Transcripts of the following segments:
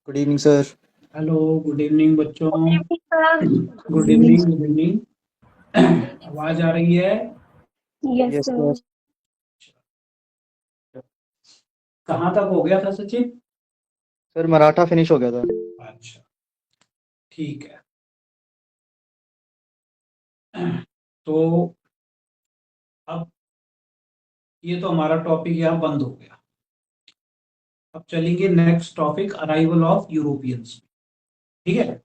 Good evening sir. Hello, good evening बच्चों। Good Yes, evening, good evening. आवाज आ रही है? Yes sir. सर। कहाँ तक हो गया था सचिन? सर मराठा फिनिश हो गया था। अच्छा, ठीक है। तो अब ये तो हमारा टॉपिक यहाँ बंद हो गया। अब चलेंगे next topic, arrival of Europeans. ठीक है।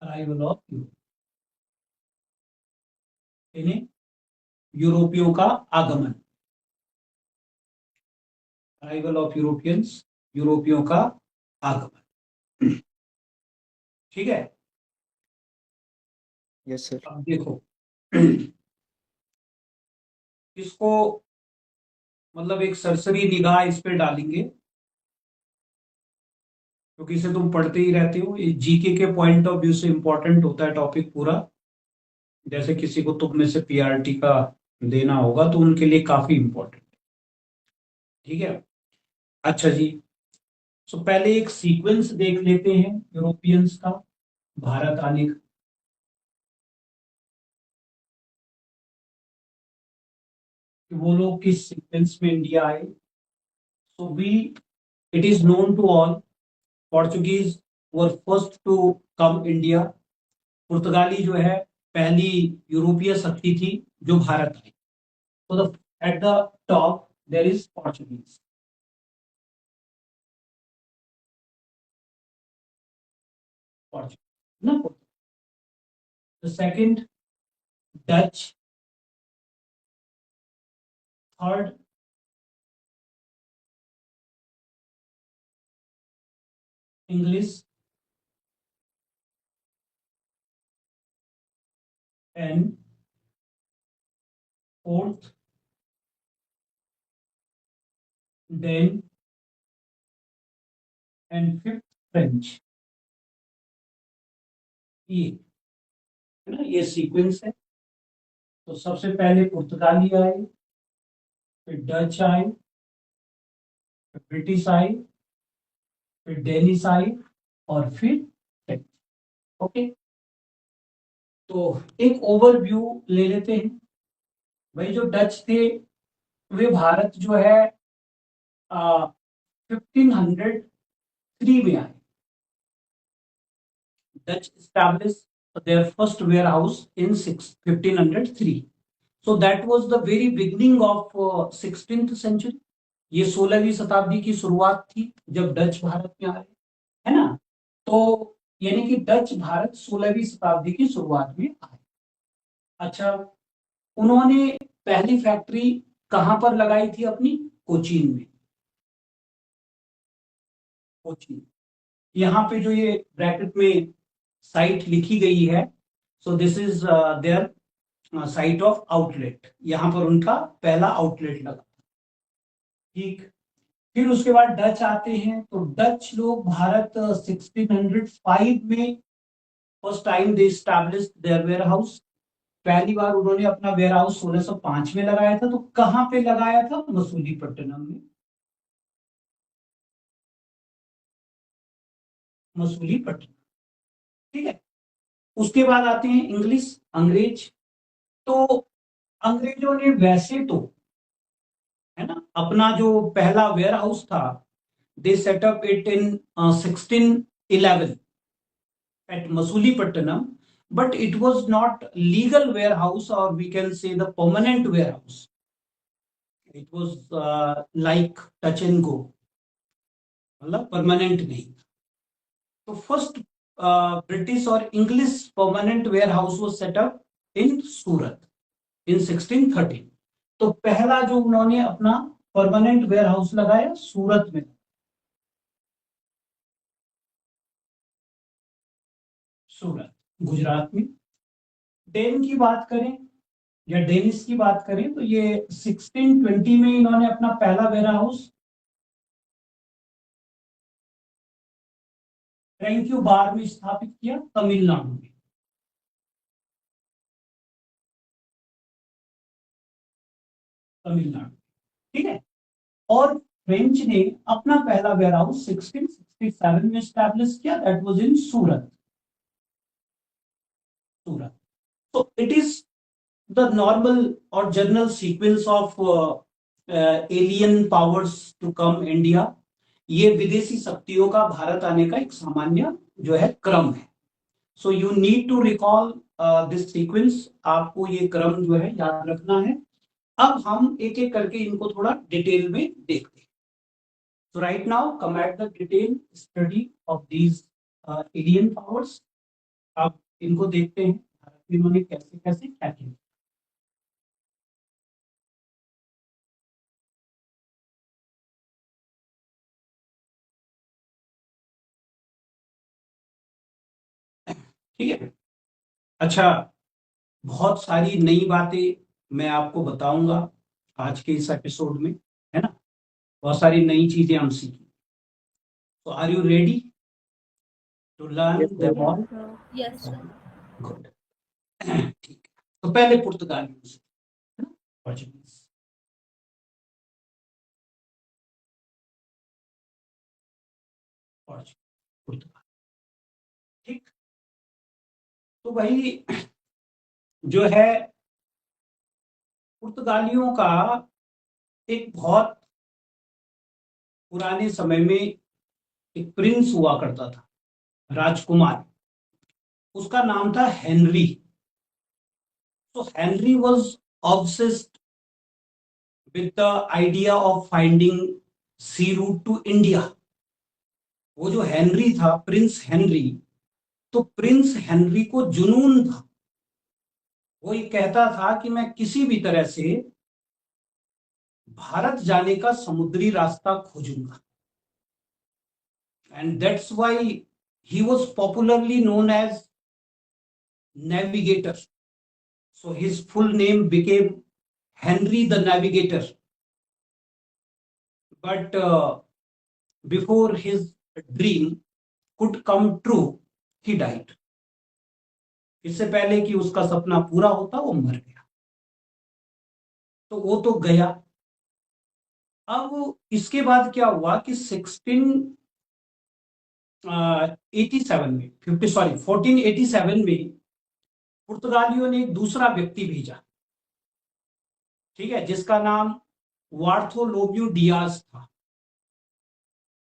अराइवल ऑफ यूरोपियों का आगमन। अराइवल ऑफ यूरोपियंस, यूरोपियों का आगमन। ठीक है। Yes sir. अब देखो, इसको मतलब एक सरसरी निगाह इस पे डालेंगे, क्योंकि इसे तुम पढ़ते ही रहते हो। ये जीके के पॉइंट ऑफ व्यू से इंपॉर्टेंट होता है टॉपिक पूरा। जैसे किसी को तुम में से पीआरटी का देना होगा तो उनके लिए काफी इंपॉर्टेंट। ठीक है। अच्छा जी, तो पहले एक सीक्वेंस देख लेते हैं यूरोपियंस का भारत आने का। कि वो लोग किस सीक्वेंस में इंडिया आए। So we, it is known to all, Portuguese were first to come India. पुर्तगाली जो है पहली यूरोपीय शक्ति थी जो भारत आई। तो the at the top there is Portuguese. Portuguese, no? The second, Dutch. Third, English. And fourth, then and fifth, French. ये है ना, ये सीक्वेंस है। तो सबसे पहले पुर्तगाली आए, फिर डच आए, फिर ब्रिटिश आए, फिर डेनिश आए, और फिर फ्रेंच। ओके। तो एक ओवरव्यू ले लेते हैं। भाई जो डच थे वे भारत जो है 1503 में आए। Dutch established their first warehouse in 1503. So that was the very beginning of 16th century. ये 16वीं शताब्दी की शुरुआत थी जब डच भारत में आए, है ना। तो यानी कि डच भारत 16वीं शताब्दी की शुरुआत में आए। अच्छा, उन्होंने पहली फैक्ट्री कहां पर लगाई थी अपनी? कोचीन में। कोचीन, यहाँ पे जो ये ब्रैकेट में साइट लिखी गई है, so this is their site of outlet. यहाँ पर उनका पहला आउटलेट लगा। ठीक। फिर उसके बाद डच आते हैं। तो डच लोग भारत 1605 में first time they established their warehouse. पहली बार उन्होंने अपना वेयर हाउस 1605 में लगाया था। तो कहां पे लगाया था? मसूलीपट्टनम में। मसूलीपट्टनम। ठीक है। उसके बाद आते हैं इंग्लिश, अंग्रेज। तो अंग्रेजों ने वैसे तो, है ना, अपना जो पहला वेयर हाउस था, दे setup it in 1611 at Masulipatanam, but it was not legal warehouse, or we can say the permanent warehouse. It was like touch and go, मतलब परमानेंट नहीं। तो फर्स्ट ब्रिटिश और इंग्लिश परमानेंट वेयर हाउस वो setup इन सूरत इन 1613। तो पहला जो उन्होंने अपना परमानेंट वेयर हाउस लगाया सूरत में। सूरत, गुजरात में। डेन की बात करें या डेनिस की बात करें तो ये 1620 में इन्होंने अपना पहला वेयर हाउस ट्रैंक्यूबार में स्थापित किया, तमिलनाडु में। तमिलनाडु, ठीक है। और फ्रेंच ने अपना पहला वेयर हाउस 1667 में स्टैब्लिश किया, that was in Surat. Surat. So it is the normal or general sequence of alien powers to come India. ये विदेशी शक्तियों का भारत आने का एक सामान्य जो है क्रम है। So you need to recall this sequence, आपको ये क्रम जो है याद रखना है। अब हम एक एक करके इनको थोड़ा डिटेल में देखते हैं। So right now come at the detailed study of these alien powers. अब इनको देखते हैं इन्होंने कैसे कैसे क्या किया। ठीक है। अच्छा, बहुत सारी नई बातें मैं आपको बताऊंगा आज के इस एपिसोड में, है ना। बहुत सारी नई चीजें हम सीखेंगे। तो are you ready to learn Yes, sir. Them all? Yes, sir. Good. ठीक है, तो पहले पुर्तगालियों से, है ना, पोर्चुगीज। पुर्तगाल, ठीक। तो भाई जो है पुर्तगालियों का एक बहुत पुराने समय में एक प्रिंस हुआ करता था, राजकुमार। उसका नाम था हेनरी। तो Henry was obsessed with the idea of finding sea route to India. वो जो हेनरी था, प्रिंस हेनरी, तो प्रिंस हेनरी को जुनून था। वो ये कहता था कि मैं किसी भी तरह से भारत जाने का समुद्री रास्ता खोजूंगा। And that's why he was popularly known as navigator. So his full name became Henry the navigator. But before his dream could come true, he died. इससे पहले कि उसका सपना पूरा होता वो मर गया। तो वो तो गया। अब इसके बाद क्या हुआ कि 1487 में 1487 में पुर्तगालियों ने एक दूसरा व्यक्ति भेजा, ठीक है, जिसका नाम वार्थोलोम्यू डियाज था,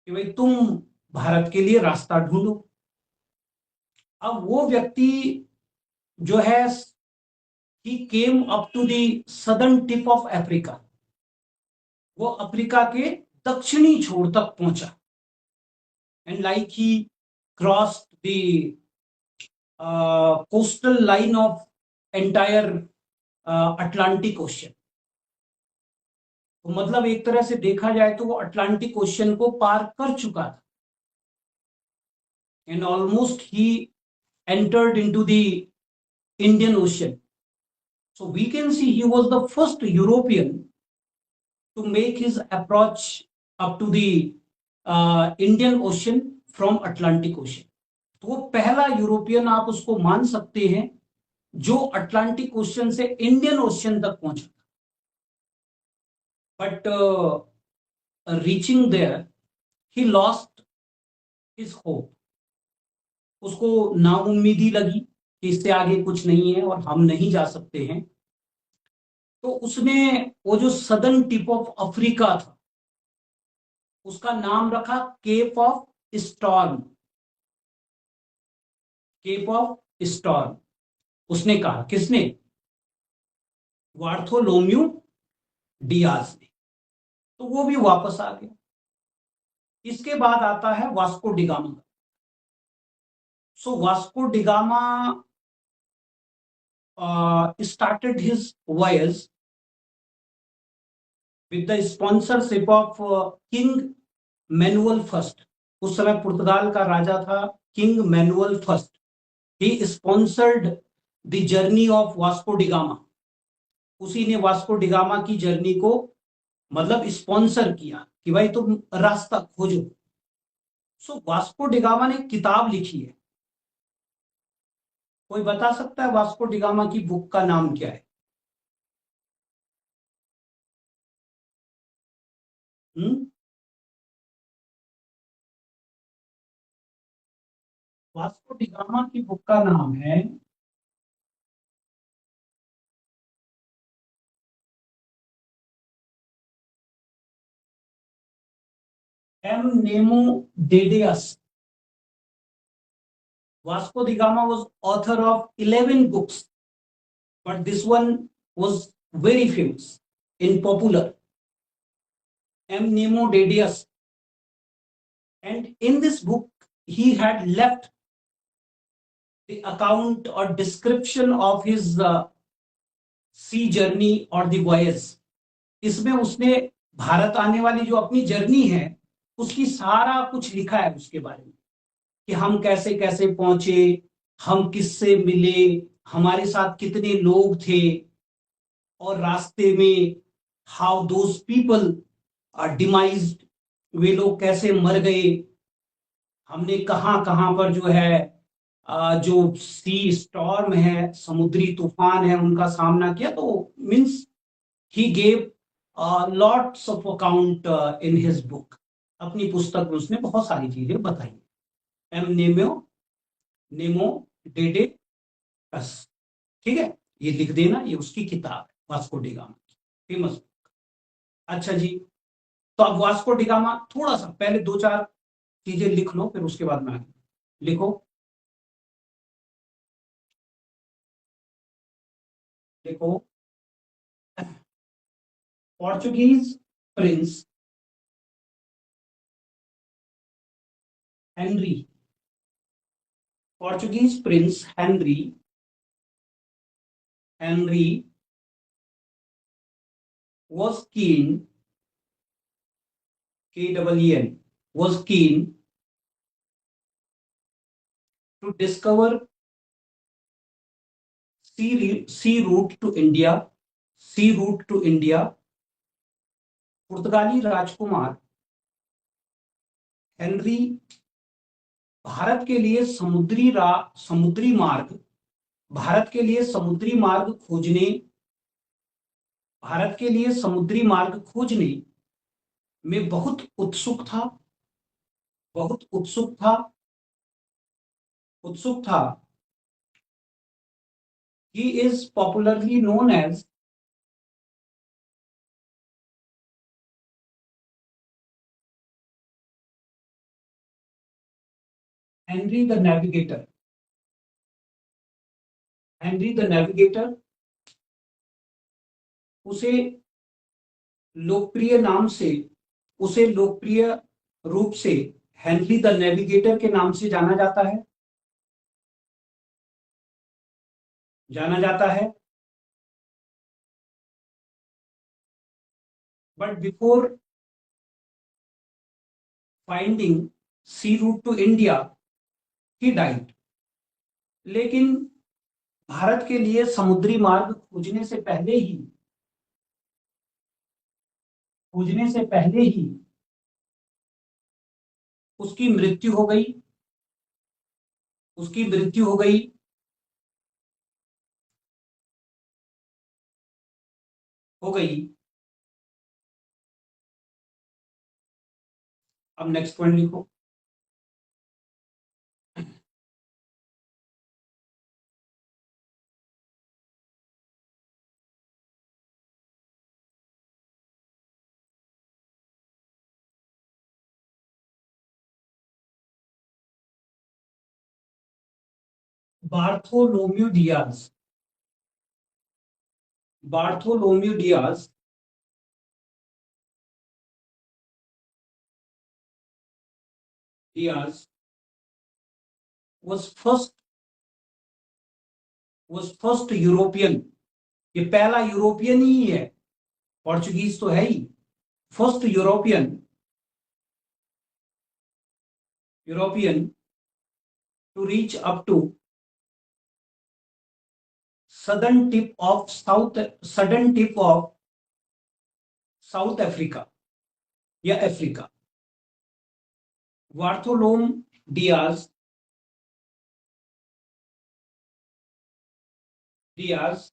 कि भाई तुम भारत के लिए रास्ता ढूंढो। अब वो व्यक्ति जो है he came up to the southern tip of Africa. वो अफ्रीका के दक्षिणी छोर तक पहुंचा। And like he crossed the coastal line of entire Atlantic ocean. तो मतलब एक तरह से देखा जाए तो वो अटलांटिक ओशन को पार कर चुका था। And almost he entered into the Indian ocean. So we can see he was the first European to make his approach up to the Indian Ocean from Atlantic Ocean. तो वो पहला European आप उसको मान सकते हैं जो अटलांटिक ओशन से इंडियन ओशन तक पहुंचा। But reaching there he lost his hope. उसको नाउम्मीदी लगी कि इससे आगे कुछ नहीं है और हम नहीं जा सकते हैं। तो उसने वो जो सदर्न टिप ऑफ अफ्रीका था उसका नाम रखा cape of storm. Cape of storm उसने कहा, किसने? वार्थोलोम्यू डियाज ने। तो वो भी वापस आ गया। इसके बाद आता है Vasco da Gama. So Vasco da Gama started his voyage with the sponsorship of King Manuel First. उस समय पुर्तगाल का राजा था king manual first. He sponsored the journey of Vasco da Gama. उसी ने वास्को डिगामा की जर्नी को मतलब स्पॉन्सर किया कि भाई तुम रास्ता खोजो। सो वास्को डिगामा ने किताब लिखी है, कोई बता सकता है वास्को डिगामा की बुक का नाम क्या है? हम्म? वास्को डिगामा की बुक का नाम है एम नेमो डेडियस। Vasco da Gama was author of 11 books, but this one was very famous in popular. M. Nemo Dedius. And in this book, he had left the account or description of his sea journey or the voyage. इसमें उसने भारत आने वाली जो अपनी journey है उसकी सारा कुछ लिखा है उसके बारे में, कि हम कैसे कैसे पहुंचे, हम किससे मिले, हमारे साथ कितने लोग थे, और रास्ते में हाउ दोज पीपल आर डिमाइज्ड, वे लोग कैसे मर गए, हमने कहां कहां पर जो है जो सी स्टॉर्म है, समुद्री तूफान है, उनका सामना किया। तो means he gave lots of account in his book. अपनी पुस्तक में उसने बहुत सारी चीजें बताई। एम नेमो नेमो डेडे बस, ठीक है, ये लिख देना, ये उसकी किताब है वास्को डिगामा की, फेमस। अच्छा जी, तो अब वास्को डिगामा थोड़ा सा पहले दो चार चीजें लिख लो, फिर उसके बाद में लिखो। देखो, Portuguese Prince Henry, Portuguese Prince Henry was keen, KEEN, was keen to discover sea route to India। पुर्तगाली राजकुमार हेनरी भारत के लिए समुद्री मार्ग, भारत के लिए समुद्री मार्ग खोजने, भारत के लिए समुद्री मार्ग खोजने में बहुत उत्सुक था, बहुत उत्सुक था। He is popularly known as Henry the navigator. Henry the navigator उसे लोकप्रिय नाम से, उसे लोकप्रिय रूप से हेनरी द नेविगेटर के नाम से जाना जाता है, जाना जाता है। But before finding sea route to India he died. लेकिन भारत के लिए समुद्री मार्ग खोजने से पहले ही, खोजने से पहले ही उसकी मृत्यु हो गई, उसकी मृत्यु हो गई। हो गई। अब नेक्स्ट पॉइंट लिखो। Bartholomew Diaz, Bartholomew Diaz Diaz was first European, ये पहला यूरोपियन ही है, पोर्चुगीज तो है ही। First European to reach up to southern tip of South Africa या अफ्रीका। बार्थोलोम डियाज डियाज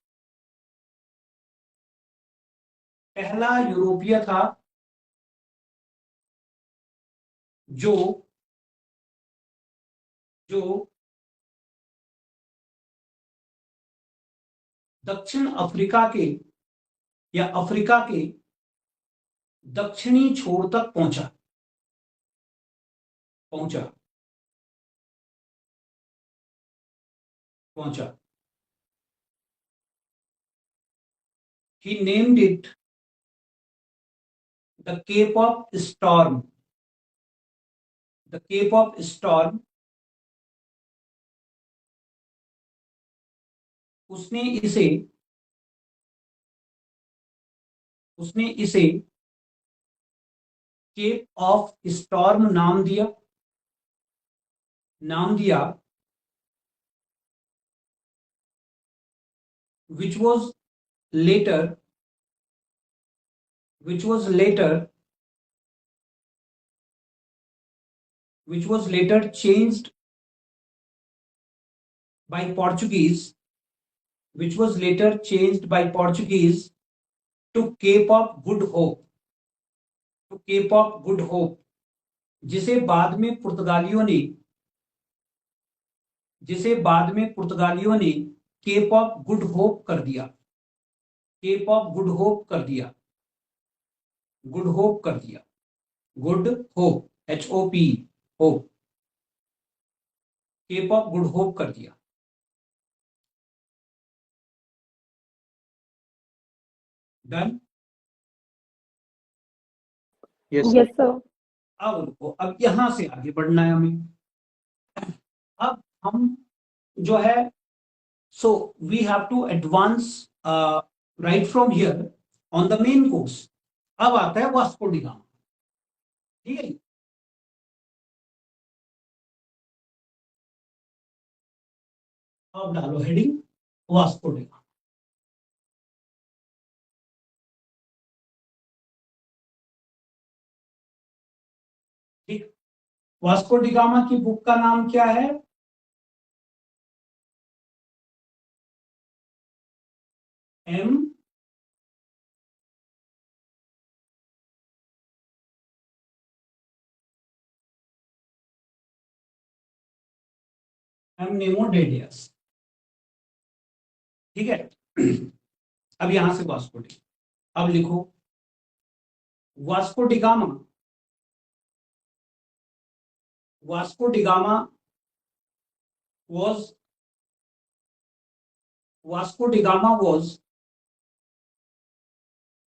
पहला यूरोपीय था जो जो दक्षिण अफ्रीका के या अफ्रीका के दक्षिणी छोर तक पहुंचा पहुंचा पहुंचा He named it the Cape of Storm. The Cape of Storm. उसने इसे केप ऑफ स्टॉर्म नाम दिया which was later changed by Portuguese to Cape of Good Hope. जिसे बाद में पुर्तगालियों ने केप ऑफ गुड होप कर दिया good hope HOP Hope Cape of good hope कर दिया। डन। Yes sir. अब यहां से आगे बढ़ना है हमें। अब हम जो है so we have to advance right from here on the main course. अब आता है वास्को डी गामा। ठीक है, अब डालो हेडिंग वास्को डी गामा। ठीक, वास्को डी गामा की बुक का नाम क्या है? एम नेमो डे डियाज। ठीक है, अब यहां से वास्को डी, अब लिखो Vasco D Gama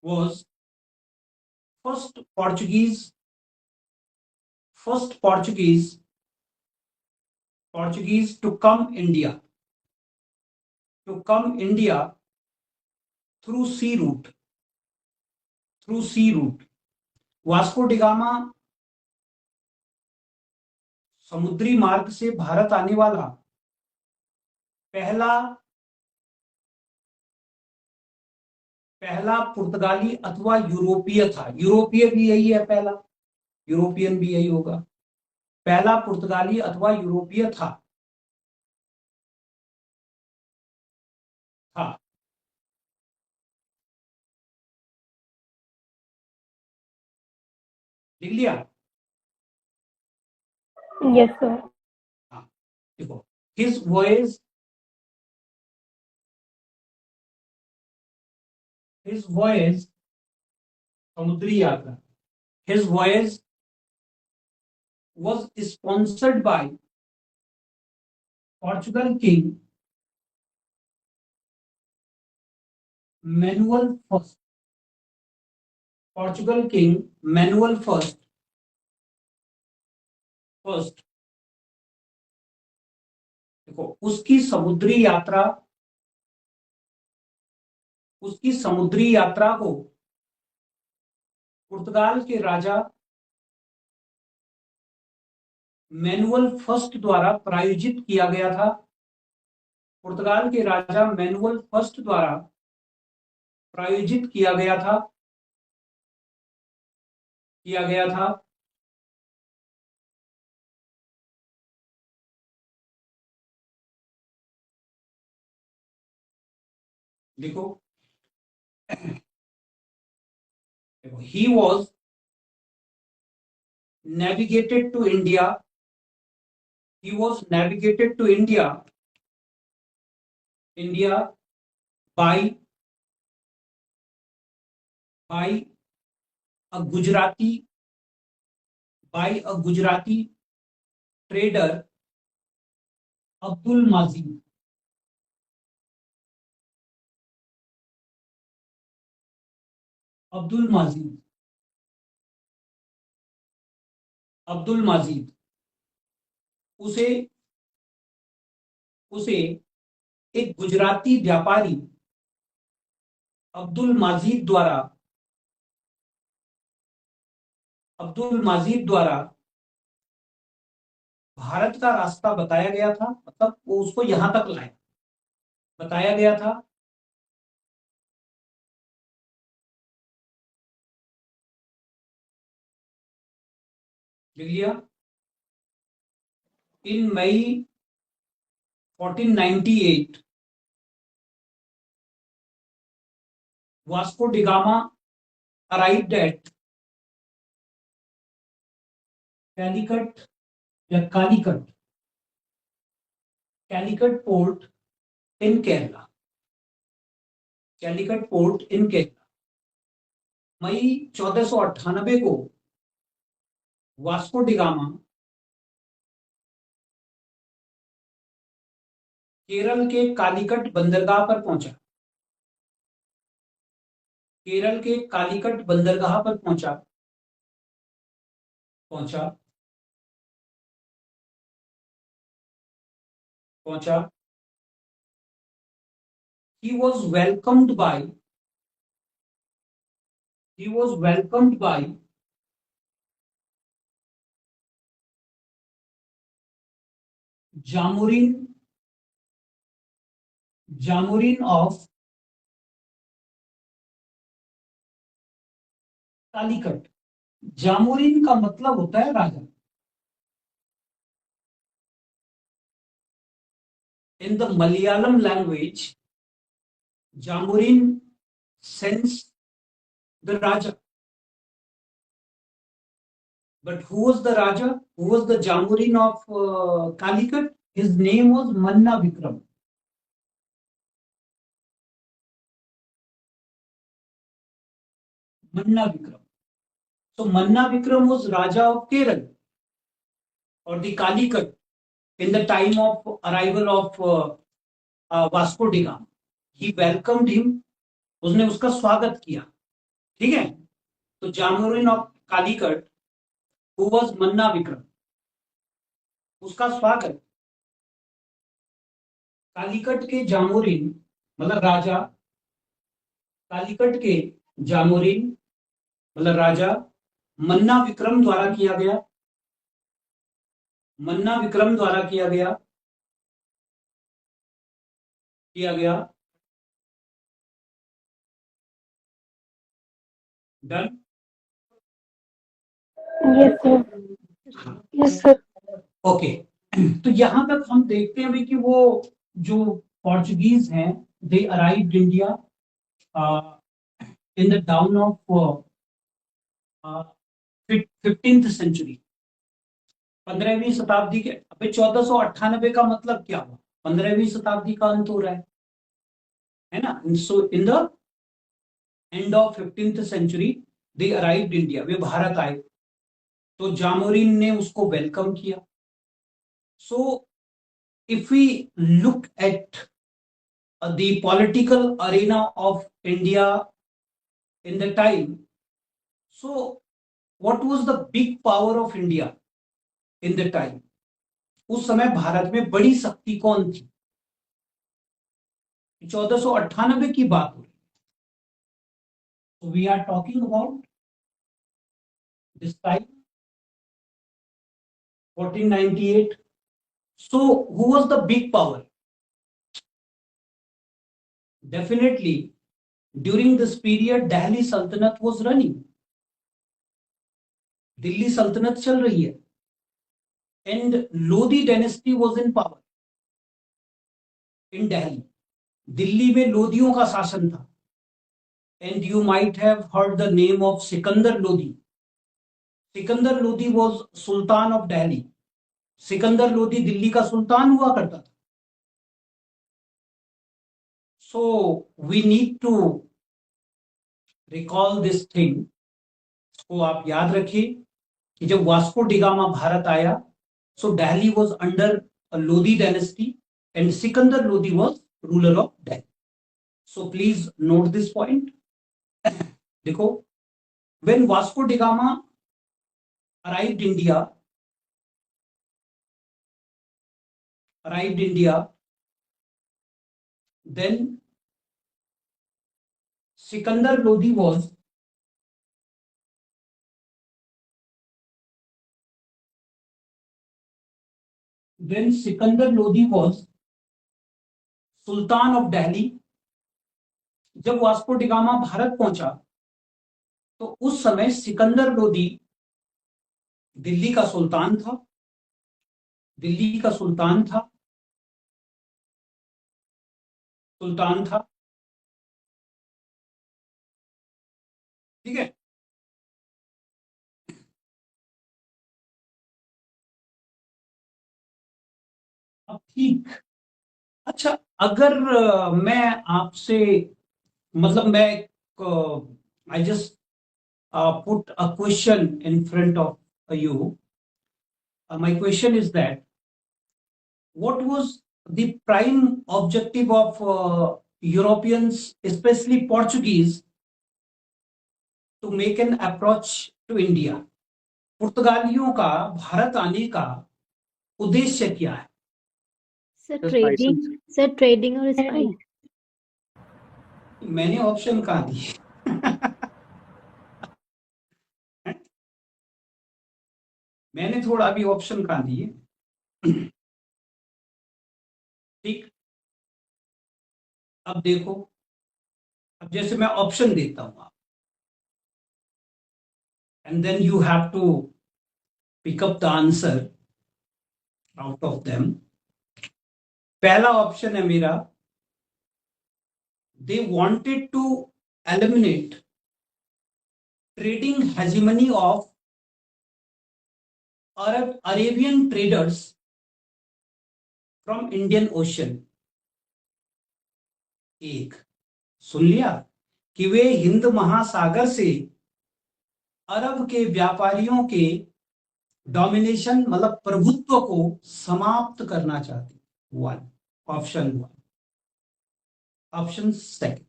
was first Portuguese to come India through sea route। वास्को डी गामा समुद्री मार्ग से भारत आने वाला पहला पुर्तगाली अथवा यूरोपीय था। यूरोपीय भी यही है, पहला यूरोपियन भी यही होगा। पहला पुर्तगाली अथवा यूरोपीय था। लिख लिया? Yes sir. देखो, हिज वॉयज समुद्री यात्रा, his voyage was sponsored by Portugal king Manuel I। देखो, उसकी समुद्री यात्रा को पुर्तगाल के राजा मैनुअल फर्स्ट द्वारा प्रायोजित किया गया था। पुर्तगाल के राजा मैनुअल फर्स्ट द्वारा प्रायोजित किया गया था देखो, he was navigated to India. He was navigated to India by a Gujarati trader, Abdul Mazid. Abdul Majid उसे एक गुजराती व्यापारी अब्दुल माजिद द्वारा भारत का रास्ता बताया गया था, मतलब वो उसको यहां तक लाया, बताया गया था। लिख लिया। In May 1498 Vasco da Gama arrived at Calicut port in Kerala. मई 1498 को वास्को डिगामा केरल के कालीकट बंदरगाह पर पहुंचा। He was welcomed by Jamurin of Calicut. जामुरीन का मतलब होता है राजा। In the Malayalam language, Jamurin sends the Raja. But who was the Raja? Who was the Jamurin of Calicut? His name was Manna Vikram. So Manna Vikram was Raja of Kerala or the Calicut in the time of arrival of Vasco da Gama. He welcomed him. उसने उसका स्वागत किया। ठीक है, तो जामुरीन of Calicut who was मन्ना विक्रम, उसका स्वागत कालीकट के जामुरीन मतलब राजा, कालीकट के जामुरीन मतलब राजा मन्ना विक्रम द्वारा किया गया। डन। Yes sir. ओके, तो यहां तक हम देखते हैं कि वो जो पोर्चुगीज हैं they arrived India in the dawn of 15th century, 15वीं शताब्दी के। अभी 1498 का मतलब क्या हुआ? 15वीं शताब्दी का अंत हो रहा है ना। So in the end of 15th century they arrived India, वे भारत आए, तो जामोरिन ने उसको वेलकम किया। So if we look at the political arena of India in the time, so what was the big power of India in the time? उस समय भारत में बड़ी शक्ति कौन थी? 1498 की बात हो रही है। So we are talking about this time 1498. So who was the big power? Definitely during this period Delhi Sultanate was running. Delhi सल्तनत चल रही है and Lodi dynasty was in power in Delhi. Delhi में लोदियों का शासन था, and you might have heard the name of Sikandar Lodi. Sikandar Lodi was sultan of Delhi. Sikandar Lodi Delhi का सुल्तान हुआ करता था. So we need to recall this thing. को आप याद रखिए कि जब वास्को डिगामा भारत आया, so Delhi was under Lodi dynasty and Sikandar Lodi was ruler of Delhi. So please note this point. देखो, when Vasco da Gama arrived India, then Sikandar Lodi was Sultan of Delhi. जब Vasco da Gama Bharat पहुंचा तो उस समय सिकंदर लोदी दिल्ली का सुल्तान था. दिल्ली का सुल्तान था. ठीक है. अब ठीक. अच्छा, अगर मैं आपसे, मतलब मैं I just put a question in front of you. My question is that what was the prime objective of Europeans, especially Portuguese, to make an approach to India? पुर्तगालियों का भारत आने का उद्देश्य क्या है? सर ट्रेडिंग और स्पाइस. मैंने option कहाँ दिए? मैंने थोड़ा भी ऑप्शन कहाँ दिए? ठीक. अब देखो, अब जैसे मैं ऑप्शन देता हूं आप, and then you have to pick up the answer out of them. पहला ऑप्शन है मेरा, they wanted to eliminate trading hegemony of Arabian traders from Indian ocean. एक, सुन लिया कि वे हिंद महासागर से अरब के व्यापारियों के डोमिनेशन, मतलब प्रभुत्व को समाप्त करना चाहते. One, option one. Option second,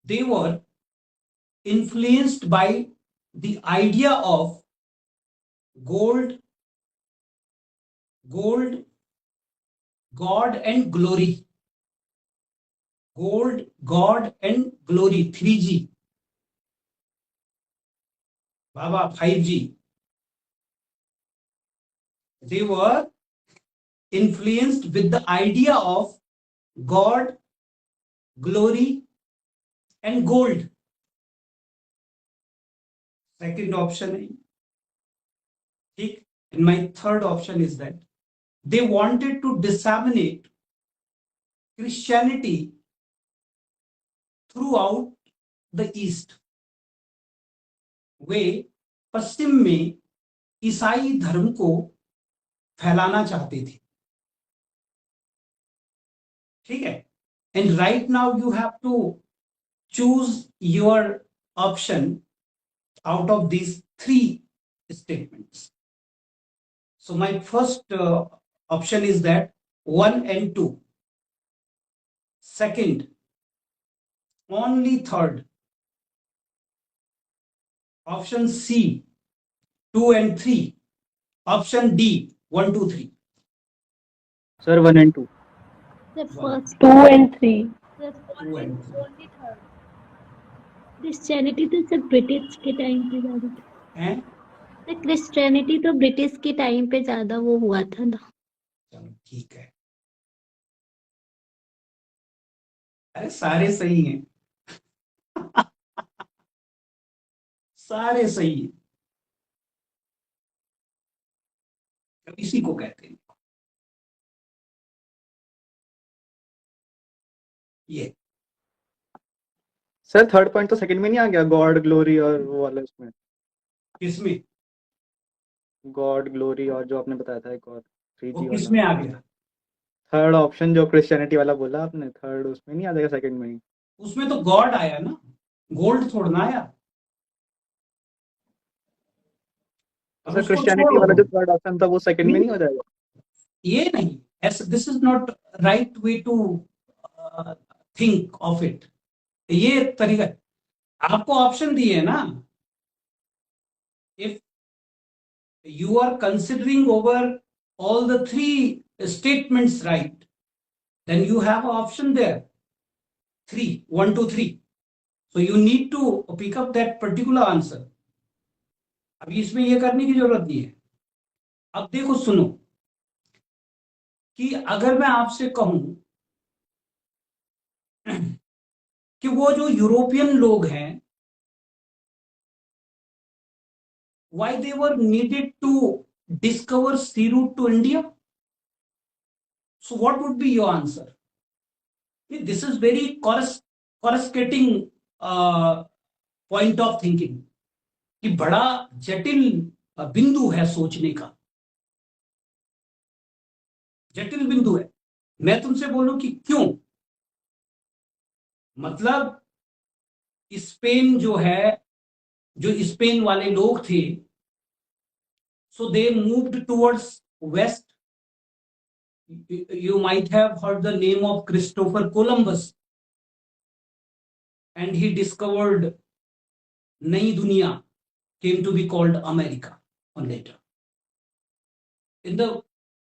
they were influenced by the idea of gold, God and glory. Gold, God and glory, 3G. Baba, 5G. They were influenced with the idea of God, glory and gold. Second option है. ठीक. And my third option is that they wanted to disseminate Christianity throughout the East. वे पश्चिम में ईसाई धर्म को फैलाना चाहते थे. ठीक है. And right now you have to choose your option out of these three statements. So my first option is that 1 and 2. Second, only third. Option C, 2 and 3. Option D, 1, 2, 3. Sir, 1 and 2. The first 2 and 3. The 2 and 3. Only third. Christianity तो sir British के time पे ज्यादा हैं? Christianity तो British के time पे ज्यादा वो हुआ था ना. चलो ठीक है. अरे सारे सही हैं. सारे सही हैं. अब इसी को कहते हैं ये। सर थर्ड पॉइंट तो सेकंड में नहीं आ गया, गॉड ग्लोरी और वो वाला उसमें, किसमें? गॉड ग्लोरी और जो आपने बताया था एक और वो 3G किसमें वाला, आ गया? थर्ड ऑप्शन जो क्रिश्चियनिटी वाला बोला आपने, थर्ड उसमें नहीं आ जाएगा सेकंड में ही? उसमें तो गॉड आया ना, गोल्ड थोड़ा ना आया। तो अब सर उसको क्रिश्चियनिटी वाला छोड़ो, जो थर्ड ऑप्शन था वो सेकंड में नहीं हो जाएगा? ये नहीं, ऐसा this is not right way to think of it. ये तरीका, आपको ऑप्शन दिए है ना, if you are considering over all the three statements right, then you have an option there, 1 2 3, so you need to pick up that particular answer. अभी इसमें ये करने की जरूरत नहीं है। अब देखो सुनो, कि अगर मैं आपसे कहूं कि वो जो यूरोपियन लोग हैं, why they were needed to discover sea route to India, so what would be your answer? This is very coruscating point of thinking, कि बड़ा जटिल बिंदु है सोचने का, जटिल बिंदु है। मैं तुमसे बोलूं कि क्यों, मतलब स्पेन जो है, जो स्पेन वाले लोग थे, so they moved towards west. You might have heard the name of Christopher Columbus, and he discovered नई दुनिया, came to be called America on later. In the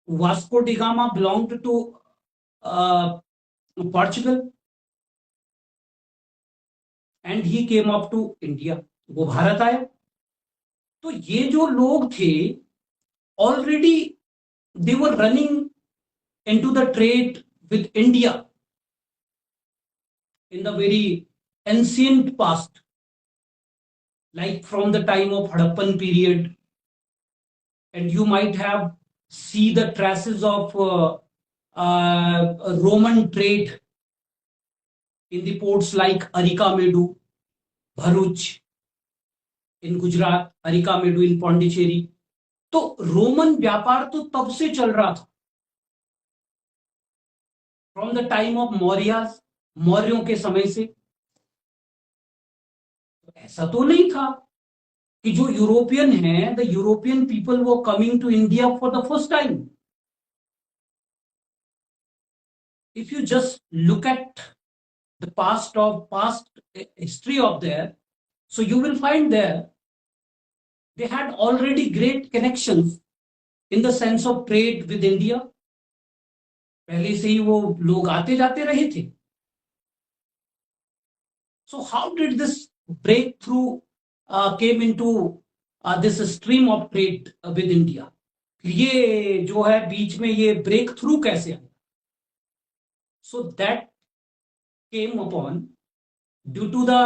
Vasco da Gama belonged to Portugal, and he came up to India. वो भारत आया। तो ये जो लोग थे, already they were running into the trade with India in the very ancient past, like from the time of Harappan period, and you might have see the traces of Roman trade in the ports like Arikamedu, Bharuch in Gujarat, Arikamedu in Pondicherry. तो Roman व्यापार तो तब से चल रहा था, from the time of Mauryas, मौर्यों के समय से। ऐसा तो नहीं था कि जो यूरोपियन हैं, द यूरोपियन पीपल वो coming to India for the first time. If you just look at the past history of there, so you will find there they had already great connections in the sense of trade with India. पहले से ही वो लोग आते जाते रहे थे। So how did this breakthrough came into this stream of trade with India? ये जो है बीच में ये ब्रेक थ्रू कैसे आया? So that came upon due to the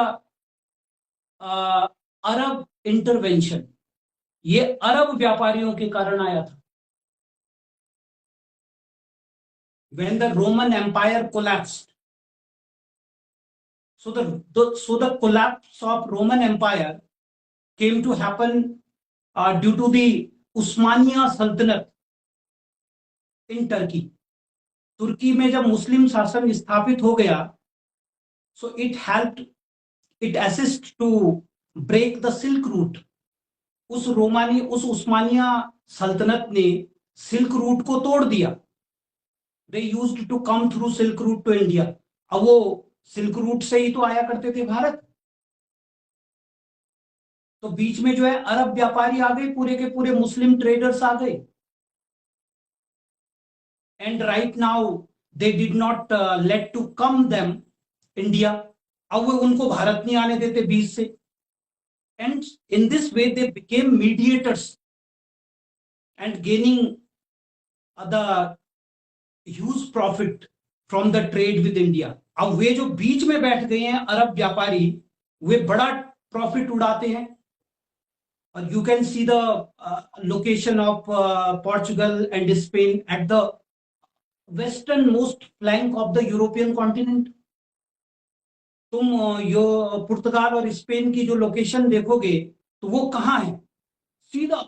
Arab intervention. ये अरब व्यापारियों के कारण आया था। When the Roman Empire collapsed, so the collapse of Roman Empire came to happen due to the उस्मानिया सल्तनत इन टर्की। तुर्की में जब मुस्लिम शासन स्थापित हो गया, so it assist to break the silk route. उस उस्मानिया सल्तनत ने सिल्क रूट को तोड़ दिया। They used to come through Silk Route to India. अब वो सिल्क रूट से ही तो आया करते थे भारत। तो बीच में जो है अरब व्यापारी आ गए, पूरे के पूरे मुस्लिम ट्रेडर्स आ गए। And right now they did not let to come them India. अब वो उनको भारत नहीं आने देते बीच से। And in this way they became mediators and gaining the huge profit from the trade with India. अब वे जो बीच में बैठ गए हैं अरब व्यापारी, वे बड़ा प्रॉफिट उड़ाते हैं or you can see the location of Portugal and Spain at the westernmost flank of the European continent. तुम यो पुर्तगाल और स्पेन की जो लोकेशन देखोगे तो वो कहाँ है, सीधा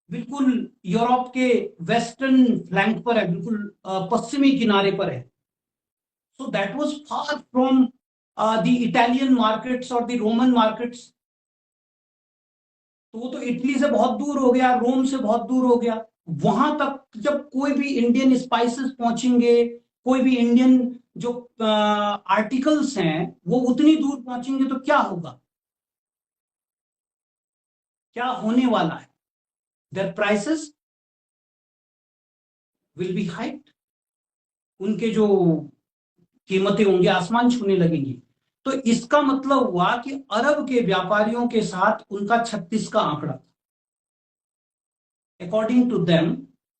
बिल्कुल यूरोप के वेस्टर्न फ्लैंक पर है, बिल्कुल पश्चिमी किनारे पर है. So that was far from the Italian markets और द रोमन मार्केट्स. तो वो तो इटली से बहुत दूर हो गया, रोम से बहुत दूर हो गया. वहां तक जब कोई भी इंडियन स्पाइसेस पहुंचेंगे, कोई भी इंडियन जो आर्टिकल्स हैं वो उतनी दूर पहुंचेंगे तो क्या होगा, क्या होने वाला है, their prices will be hiked. उनके जो कीमतें होंगी आसमान छूने लगेंगी. तो इसका मतलब हुआ कि अरब के व्यापारियों के साथ उनका 36 का आंकड़ा था. According to them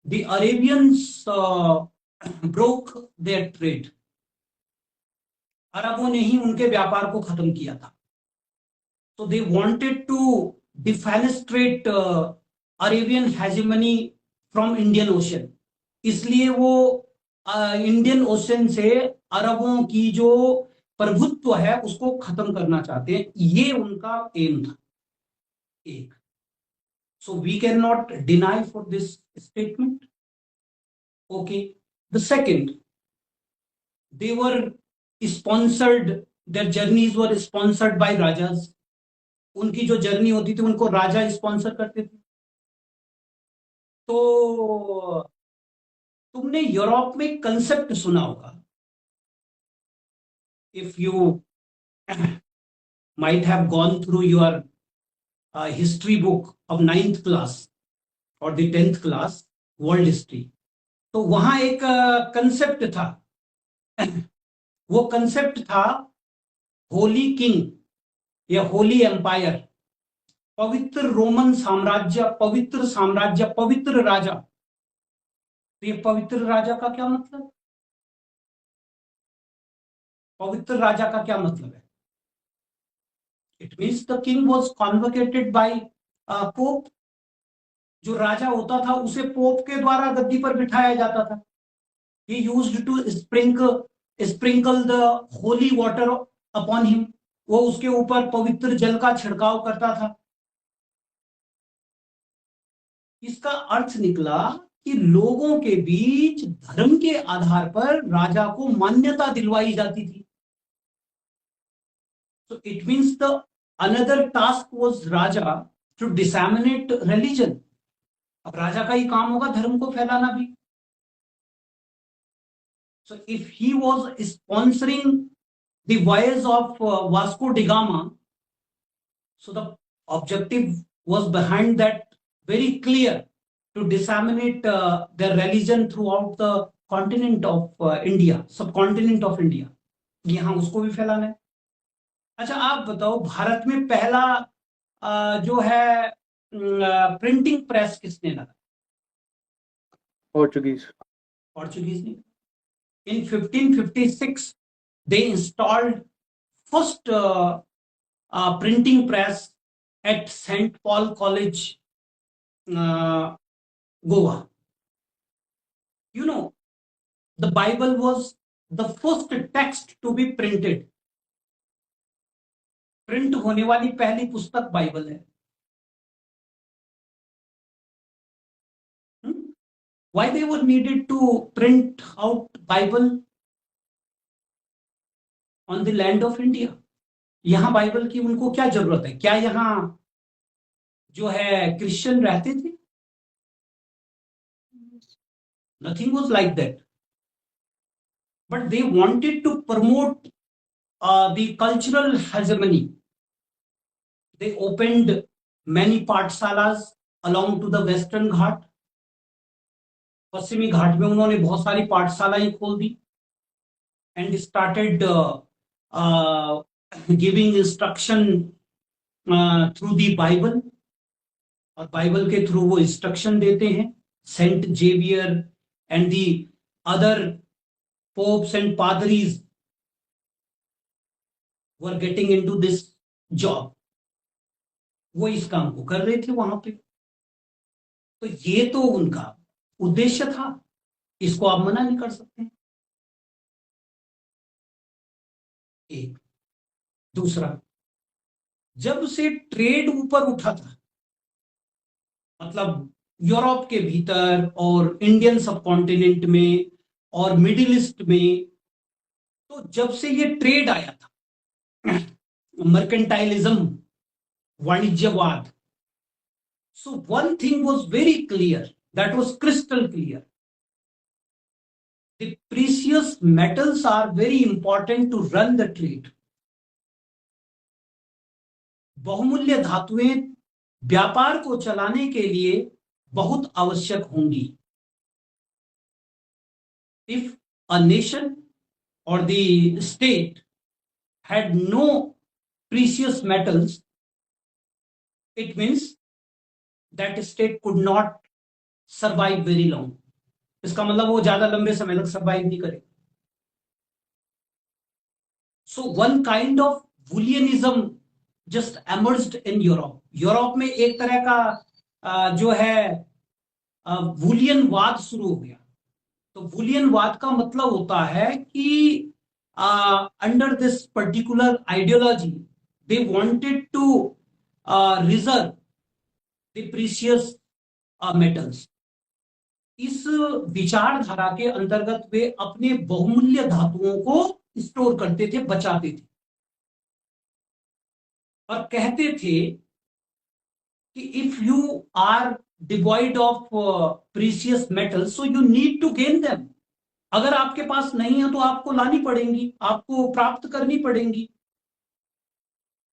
the Arabians broke their trade. अरबों ने ही उनके व्यापार को खत्म किया था. तो they wanted to defenestrate Arabian hegemony from Indian Ocean. इसलिए वो इंडियन ओशन से अरबों की जो प्रभुत्व है उसको खत्म करना चाहते हैं. ये उनका एम था एक. So we can not deny for this statement. Okay. The second, they were sponsored, their journeys were sponsored by rajas. उनकी जो जर्नी होती थी उनको राजा स्पॉन्सर करते थे. तो तुमने यूरोप में कंसेप्ट सुना होगा, if you might have gone through your history book of 9th class or the 10th class world history. तो वहां एक कंसेप्ट था. वो कंसेप्ट था होली किंग या होली एम्पायर, पवित्र रोमन साम्राज्य, पवित्र साम्राज्य, पवित्र राजा. तो ये पवित्र राजा का क्या मतलब, पवित्र राजा का क्या मतलब है? It means the king was convocated by pope. जो राजा होता था उसे पोप के द्वारा गद्दी पर बिठाया जाता था. He used to sprinkle the holy water upon him. वो उसके ऊपर पवित्र जल का छिड़काव करता था. इसका अर्थ निकला कि लोगों के बीच धर्म के आधार पर राजा को मान्यता दिलवाई जाती थी. So it means the another task was Raja to disseminate religion. अब राजा का ही काम होगा धर्म को फैलाना भी. So if he was sponsoring the voyage of Vasco da Gama, so the objective was behind that very clear, to disseminate their religion throughout the continent of India, subcontinent of India. यहाँ उसको भी फैलाना है. अच्छा आप बताओ, भारत में पहला जो है प्रिंटिंग प्रेस किसने लगा? पोर्चुगीज. पोर्चुगीज ने. In 1556 they installed first printing press at St. Paul College, Goa. You know, the Bible was the first text to be printed. Print होने वाली पहली पुस्तक बाइबल है. Why they were needed to print out Bible on the land of India? यहाँ Bible की उनको क्या जरूरत है? क्या यहाँ जो है क्रिश्चियन रहते थे? Nothing was like that. But they wanted to promote the cultural hegemony. They opened many पाठशालास along to the Western Ghat. पश्चिमी घाट में उन्होंने बहुत सारी पाठशालाएं खोल दी. And started giving instruction through the Bible. और बाइबल के थ्रू वो इंस्ट्रक्शन देते हैं. Saint Xavier and the other popes and padris were getting into this job. वो इस काम को कर रहे थे वहां पे। तो ये तो उनका उद्देश्य था, इसको आप मना नहीं कर सकते। एक। दूसरा, जब से ट्रेड ऊपर उठा था, मतलब यूरोप के भीतर और इंडियन सब कॉन्टिनेंट में और मिडिल ईस्ट में, तो जब से ये ट्रेड आया था, मर्केंटाइलिज्म, वाणिज्यवाद, so one thing was very clear, that was crystal clear, the precious metals are very important to run the trade. बहुमूल्य धातुएं व्यापार को चलाने के लिए बहुत आवश्यक होंगी। If a nation or the state had no precious metals, it means that state could not survive very long. इसका मतलब वो ज्यादा लंबे समय तक सर्वाइव नहीं करे। So one kind of Booleanism just emerged in Europe. Europe में एक तरह का जो है बूलियनवाद शुरू हो गया। तो बूलियनवाद का मतलब होता है कि under this particular ideology they wanted to reserve the precious metals. इस विचारधारा के अंतर्गत वे अपने बहुमूल्य धातुओं को स्टोर करते थे, बचाते थे, और कहते थे कि if you are devoid of precious metals so you need to gain them. अगर आपके पास नहीं है तो आपको लानी पड़ेंगी, आपको प्राप्त करनी पड़ेंगी।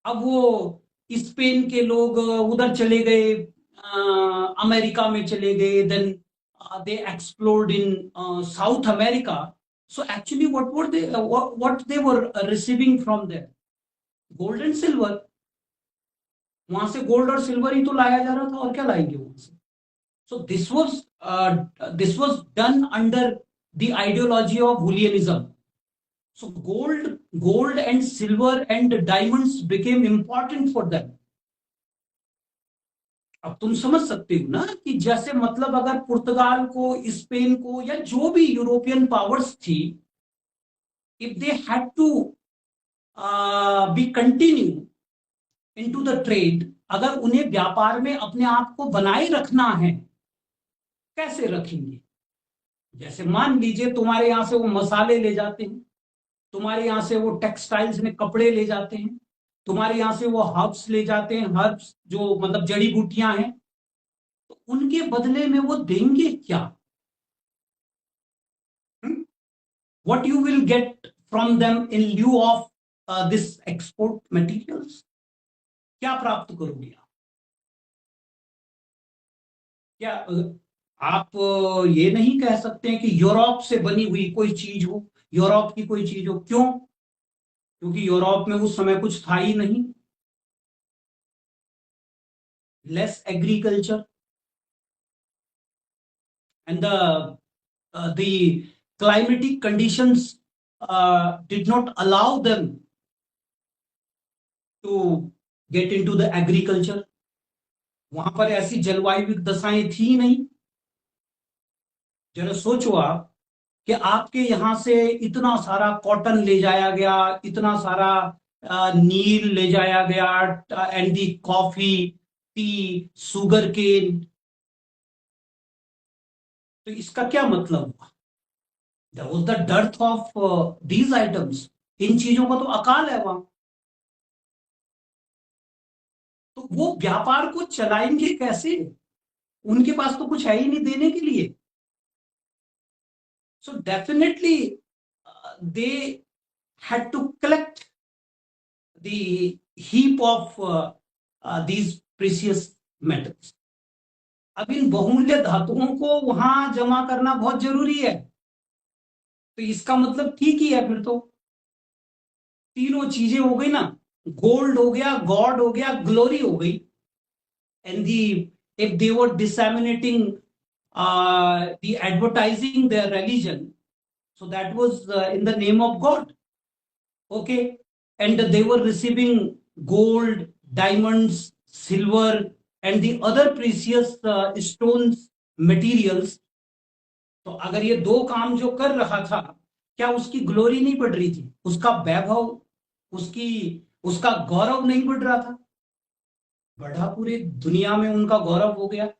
अब वो स्पेन के लोग उधर चले गए, अमेरिका में चले गए, then they explored in South America. So actually what they were receiving from there? Gold and silver. वहां से गोल्ड और सिल्वर ही तो लाया जा रहा था, और क्या लाएंगे वहां से? So this was done under the ideology of Booleanism. So gold and silver and diamonds became important for them. अब तुम समझ सकते हो ना कि जैसे मतलब अगर पुर्तगाल को, स्पेन को, या जो भी यूरोपियन पावर्स थी, if they had to be continue into the trade, अगर उन्हें व्यापार में अपने आप को बनाए रखना है, कैसे रखेंगे? जैसे मान लीजिए तुम्हारे यहां से वो मसाले ले जाते हैं, तुम्हारे यहां से वो टेक्सटाइल्स में कपड़े ले जाते हैं, तुम्हारे यहां से वो हर्ब्स ले जाते हैं, हर्ब्स जो मतलब जड़ी बूटियां हैं, तो उनके बदले में वो देंगे क्या? What you will get from them in lieu of this export materials? क्या प्राप्त करोगे आप? क्या आप ये नहीं कह सकते हैं कि यूरोप से बनी हुई कोई चीज हो, यूरोप की कोई चीज हो? क्यों? क्योंकि यूरोप में उस समय कुछ था ही नहीं। Less agriculture and the climatic conditions did not allow them to get into the agriculture. वहां पर ऐसी जलवायु दशाएं थी नहीं। जरा सोचो आप कि आपके यहां से इतना सारा कॉटन ले जाया गया, इतना सारा नील ले जाया गया, and the coffee, tea, sugar cane, तो इसका क्या मतलब हुआ? There was the dearth of these items. इन चीजों का तो अकाल है वहां। तो वो व्यापार को चलाएंगे कैसे? उनके पास तो कुछ है ही नहीं देने के लिए। So definitely they had to collect the heap of these precious metals. अब इन बहुमूल्य धातुओं को वहां जमा करना बहुत जरूरी है। तो इसका मतलब ठीक ही है फिर तो। तीनों चीजें हो गई ना, गोल्ड हो गया, गॉड हो गया, ग्लोरी हो गई। And the if they were disseminating the advertising their religion, so that was in the name of God, okay, and they were receiving gold, diamonds, silver and the other precious stones materials, तो अगर ये दो काम जो कर रहा था, क्या उसकी ग्लोरी नहीं बढ़ रही थी, उसका वैभव, उसकी उसका गौरव नहीं बढ़ रहा था? बढ़ा, पूरे दुनिया में उनका गौरव हो गया।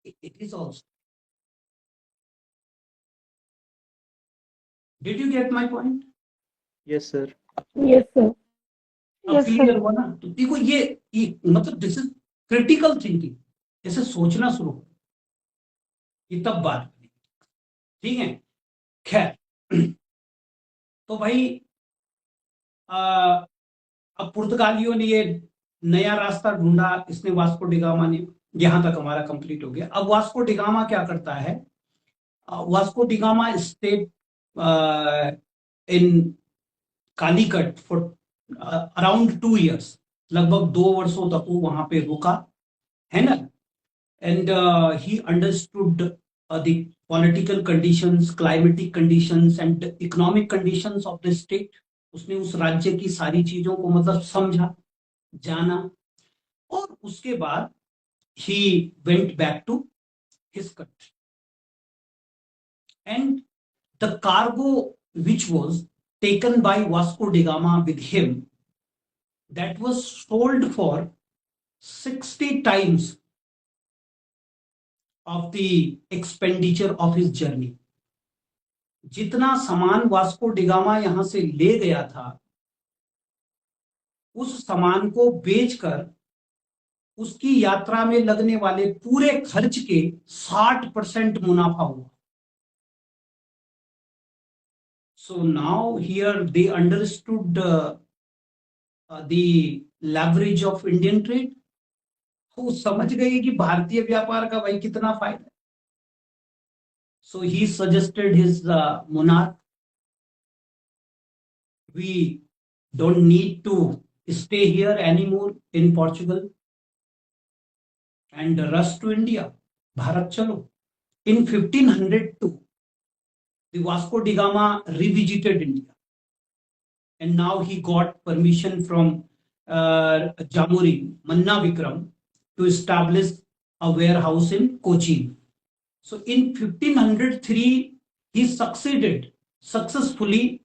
It is also, did you get my point? Yes sir. Yes, sir. अब Yes, क्लियर sir. हुआ ना? तो देखो ये मतलब दिस इज क्रिटिकल थिंकिंग, ऐसे सोचना शुरू करो, ये तब बात बनेगी, ठीक है? खैर, तो भाई अब पुर्तगालियों ने ये नया रास्ता ढूंढा, इसने वास्को डिगामा ने, यहां तक हमारा कंप्लीट हो गया। अब वास्को डिगामा क्या करता है? Vasco da Gama state in Calicut for around 2 years, लगभग 2 वर्षों तक वो वहां पे रुका, है ना? And he understood the political conditions, climatic conditions and economic conditions of the state. उसने उस राज्य की सारी चीजों को मतलब समझा, जाना, और उसके बाद he went back to his country, and the cargo which was taken by Vasco da Gama with him, that was sold for 60 times of the expenditure of his journey. जितना सामान वास्को डिगामा यहां से ले गया था, उस सामान को बेचकर उसकी यात्रा में लगने वाले पूरे खर्च के 60% मुनाफा हुआ। So now here they understood the leverage of Indian trade. वो समझ गए कि भारतीय व्यापार का भाई कितना फायदा है। So he suggested his monarch, we don't need to stay here anymore in Portugal and rush to India. Bharat चलो। In 1502, the Vasco da Gama revisited India, and now he got permission from Jamuri Manna Vikram to establish a warehouse in Cochin. So in 1503, he successfully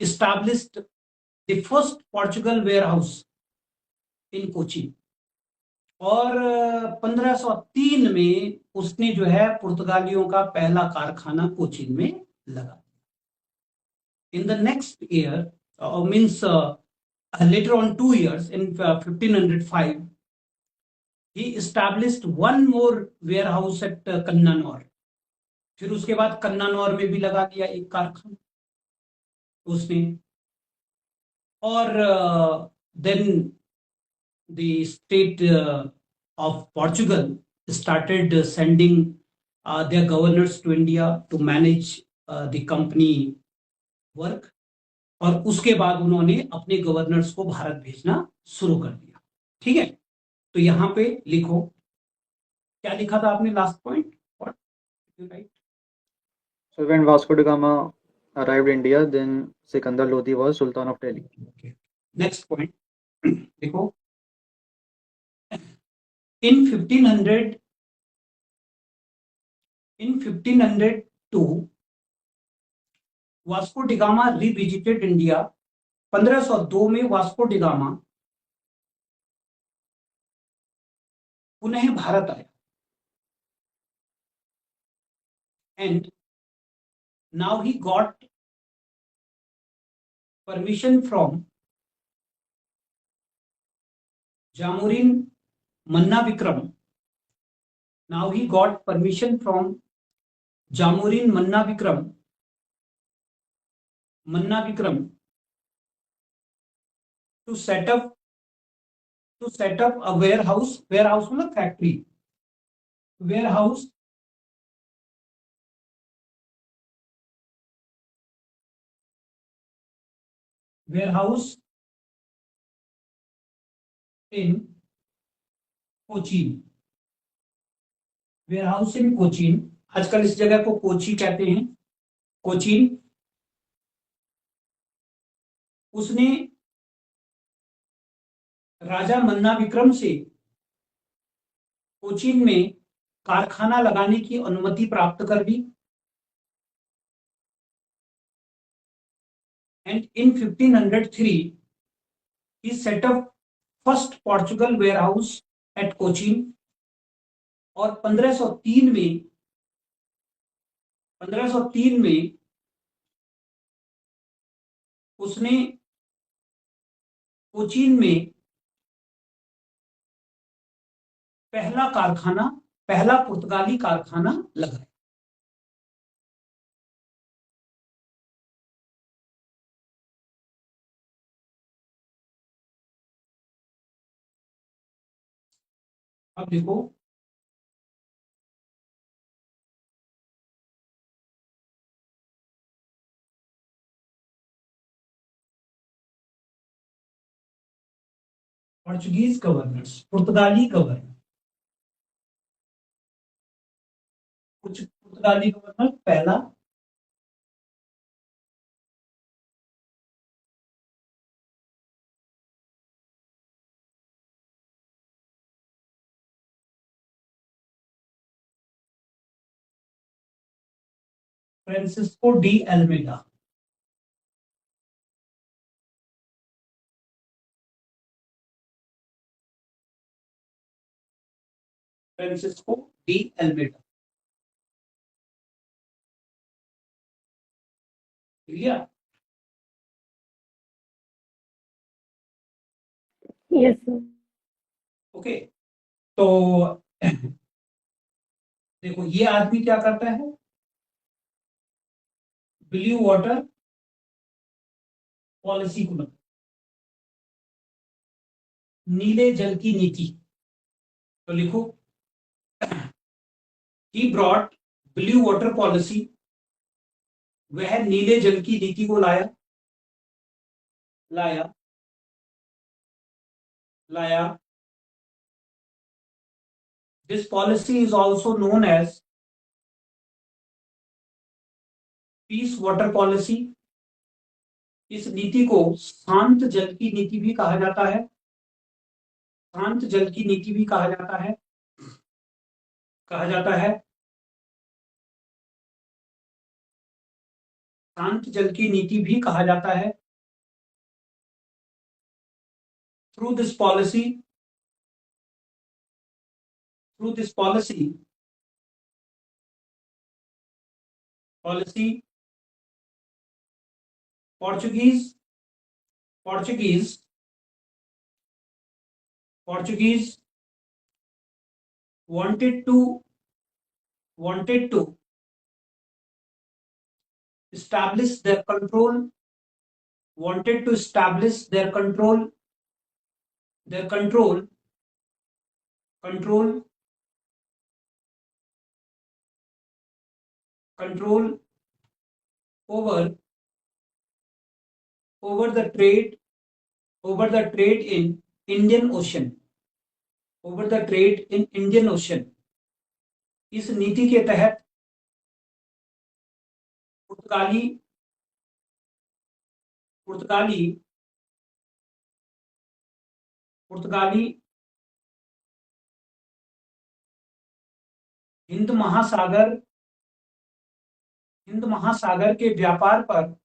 established the first Portugal warehouse in Cochin. और 1503 में उसने जो है पुर्तगालियों का पहला कारखाना कोचीन में लगा। In the next year, means later on 2 years, in 1505, he established one more warehouse at Kannanor. फिर उसके बाद कन्नानौर में भी लगा दिया एक कारखाना उसने। और then the state of Portugal started sending their governors to India to manage the company work, और उसके बाद उन्होंने अपने गवर्नर्स को भारत भेजना शुरू कर दिया। ठीक है, तो यहां पे लिखो, क्या लिखा था आपने last point? Right. So when Vasco da Gama arrived India, then Sikandar Lodi was Sultan of Delhi. Next point देखो, in 1502 Vasco D gamma revisited India. 1502 में वास्को डी गामा पुनः भारत आया, and now he got permission from Jamurin Manna Vikram. Now he got permission from Jamurin Manna Vikram to set up a warehouse मतलब factory, warehouse in Cochin. Warehouse in Cochin, आजकल इस जगह को कोची कहते हैं, कोचीन। उसने राजा मन्ना विक्रम से कोचीन में कारखाना लगाने की अनुमति प्राप्त कर ली। And in 1503 he set up first Portugal warehouse at Cochin. और 1503 में उसने कोचीन में पहला पुर्तगाली कारखाना लगाया। अब देखो, पोर्चुगीज गवर्नर्स, पुर्तगाली गवर्नर, पुर्तगाली गवर्नर पहला Francisco de Almeida. Francisco de Almeida, clear? Yes sir. Okay, तो देखो ये आदमी क्या करता है, ब्लू वाटर पॉलिसी को लगाता, नीले जल की नीति। तो लिखो, he brought blue water policy, वह नीले जल की नीति को लाया लाया लाया। This policy is also known as peace water policy. इस नीति को शांत जल की नीति भी कहा जाता है, शांत जल की नीति भी कहा जाता है, शांत जल की नीति भी कहा जाता है। Through this policy Portuguese wanted to establish their control, control over the trade in Indian Ocean, इस नीति के तहत पुर्तगाली हिंद महासागर के व्यापार पर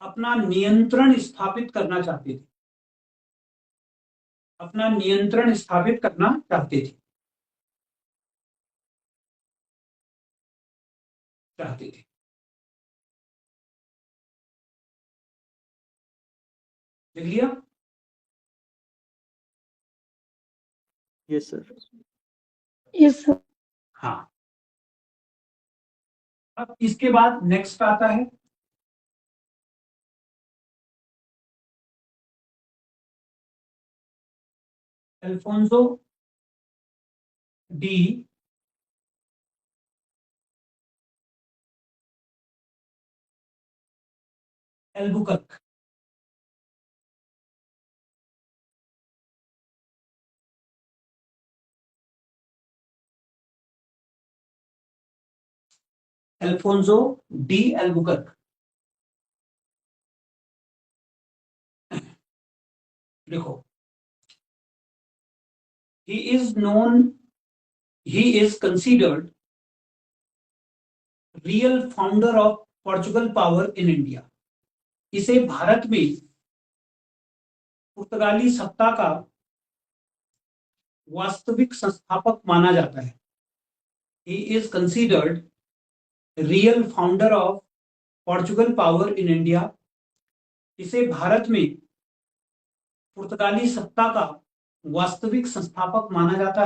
अपना नियंत्रण स्थापित करना चाहते थे। देख लिया? Yes sir. Yes sir. हाँ, अब इसके बाद नेक्स्ट आता है Alfonso D Albuquerque. Alfonso D Albuquerque, देखो, he is considered real founder of Portugal power in India. इसे भारत में पुर्तगाली सत्ता का वास्तविक संस्थापक माना जाता है। He is considered real founder of Portugal power in India. इसे भारत में पुर्तगाली सत्ता का वास्तविक संस्थापक माना जाता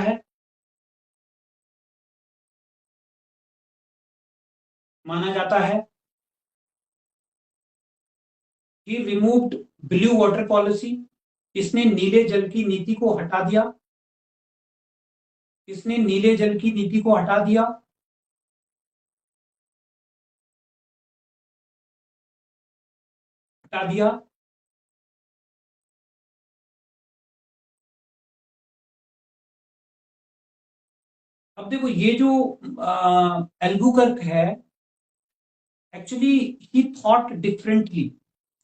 है। ही रिमूव्ड ब्लू वाटर पॉलिसी। इसने नीले जल की नीति को हटा दिया। अब देखो, ये जो एल्बुकर्क है, एक्चुअली ही थॉट डिफरेंटली।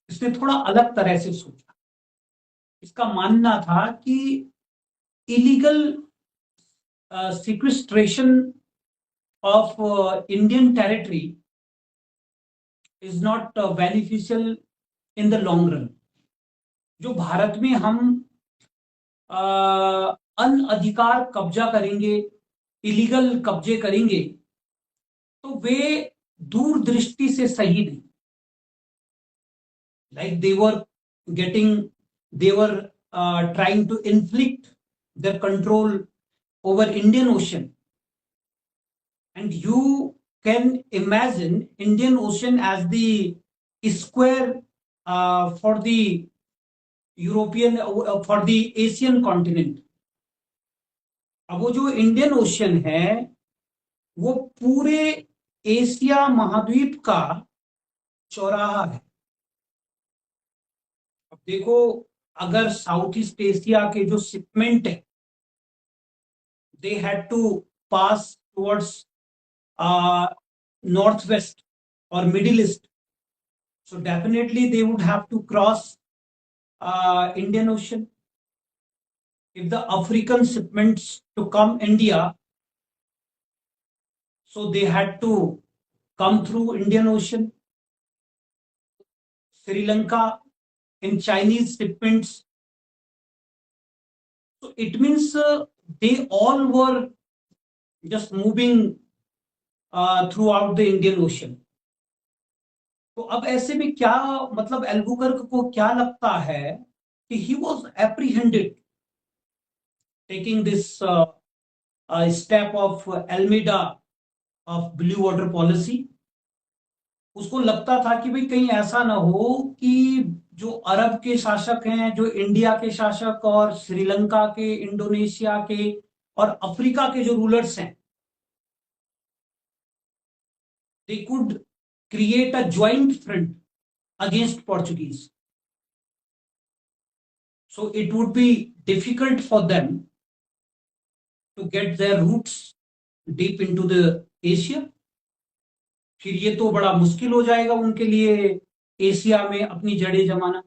इसने थोड़ा अलग तरह से सोचा। इसका मानना था कि illegal sequestration of Indian territory is not beneficial in the long run. जो भारत में हम अनअधिकार कब्जा करेंगे, इलीगल कब्जे करेंगे, तो वे दूरदृष्टि से सही नहीं। Like they were trying to inflict their control over Indian Ocean. And you can imagine Indian Ocean as the square for the for the Asian continent. अब वो जो इंडियन ओशन है वो पूरे एशिया महाद्वीप का चौराहा है। अब देखो, अगर साउथ ईस्ट एशिया के जो शिपमेंट है, they had to pass towards north west और middle east, so definitely they would have to cross Indian Ocean. If the African shipments to come India, so they had to come through Indian Ocean. Sri Lanka in Chinese shipments, so it means they all were just moving throughout the Indian Ocean. तो अब ऐसे में क्या मतलब, Albuquerque को क्या लगता है कि he was apprehended taking this step of Almeida of blue water policy. उसको लगता था कि भाई कहीं ऐसा ना हो कि जो अरब के शासक हैं, जो इंडिया के शासक और श्रीलंका के, इंडोनेशिया के और अफ्रीका के जो रूलर्स हैं, they could create a joint front against Portuguese. So it would be difficult for them to get their roots deep into the Asia. फिर ये तो बड़ा मुश्किल हो जाएगा उनके लिए एशिया में अपनी जड़ें जमाना,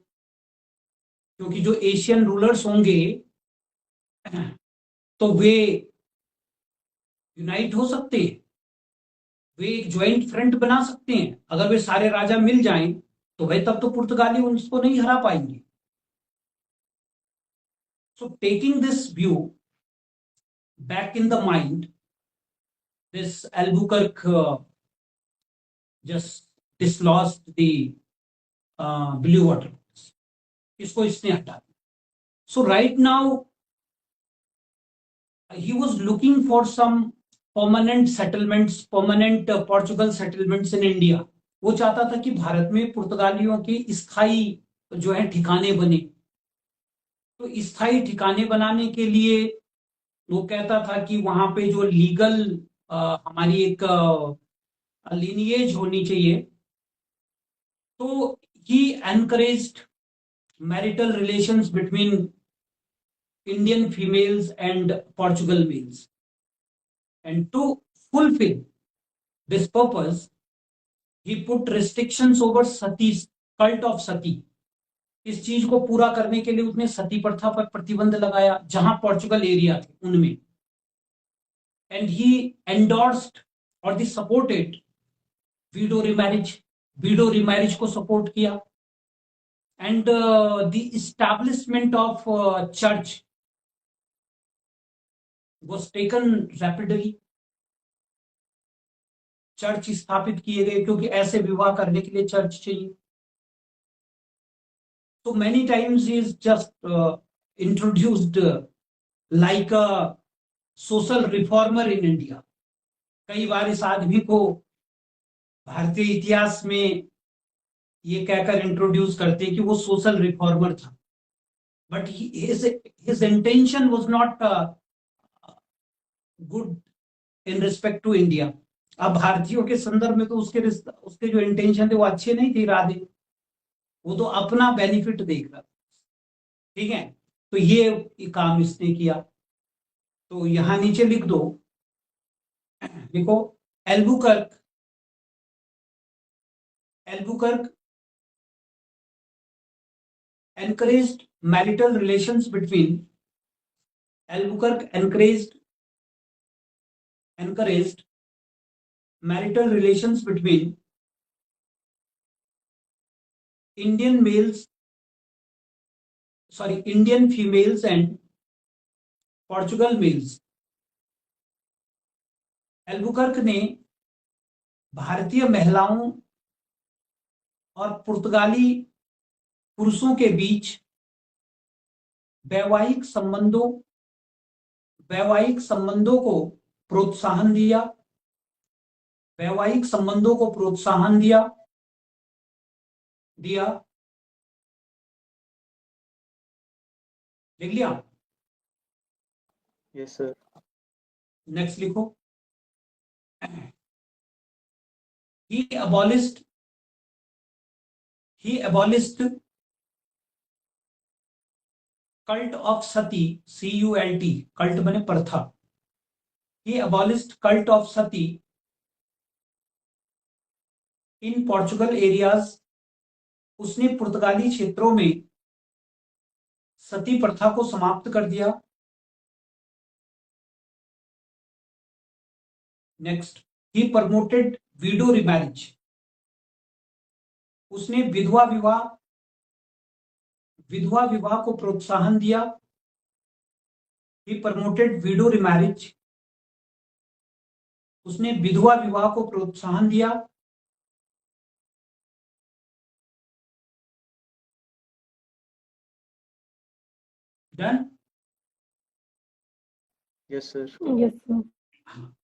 क्योंकि जो एशियन रूलर्स होंगे तो वे यूनाइट हो सकते हैं, वे एक ज्वाइंट फ्रंट बना सकते हैं। अगर वे सारे राजा मिल जाएं तो भाई तब तो पुर्तगाली उनको नहीं हरा पाएंगे। So taking this view back in the mind, this Albuquerque just dislodged the blue water, इसको इसने हटा दिया। So right now he was looking for some permanent settlements, permanent Portugal settlements in India. वो चाहता था कि भारत में पुर्तगालियों के स्थायी जो है ठिकाने बने। तो स्थायी ठिकाने बनाने के लिए वो कहता था कि वहां पे जो लीगल हमारी एक लिनिएज होनी चाहिए। तो he encouraged marital relations between Indian females and Portugal males. And to fulfill this purpose, he put restrictions over Sati's cult of Sati. इस चीज को पूरा करने के लिए उसने सती प्रथा पर प्रतिबंध लगाया जहां पोर्चुगल एरिया थे उनमें, एंड ही एंडोर्स्ड और दी supported widow remarriage, widow remarriage को सपोर्ट किया, and the establishment of church was taken rapidly। चर्च स्थापित किए गए क्योंकि ऐसे विवाह करने के लिए चर्च चाहिए। तो many times is just introduced like a social reformer in India. कई बार इस आदमी को भारतीय इतिहास में ये कहकर इंट्रोड्यूस करते कि वो सोशल रिफॉर्मर था, but his intention was not good in respect to India. अब भारतीयों के संदर्भ में तो उसके जो इंटेंशन थे वो अच्छे नहीं थे, इरादे, वो तो अपना बेनिफिट देख रहा था। ठीक है, तो ये काम इसने किया। तो यहां नीचे लिख दो, देखो, Albuquerque Albuquerque encouraged marital relations between Albuquerque encouraged marital relations between Indian males, Indian females and Portugal males। Albuquerque ने भारतीय महिलाओं और पुर्तगाली पुरुषों के बीच वैवाहिक संबंधों को प्रोत्साहन दिया, वैवाहिक संबंधों को प्रोत्साहन दिया। लिख लिया? Yes, sir. नेक्स्ट लिखो। he abolished cult of sati, CULT, cult बने प्रथा। he abolished cult of sati in Portugal areas। उसने पुर्तगाली क्षेत्रों में सती प्रथा को समाप्त कर दिया। नेक्स्ट, ही प्रमोटेड विडो रिमैरिज। उसने विधवा विवाह को प्रोत्साहन दिया। ही प्रमोटेड विडो रिमैरिज। उसने विधवा विवाह को प्रोत्साहन दिया। Done? Yes, sir. Yes, sir.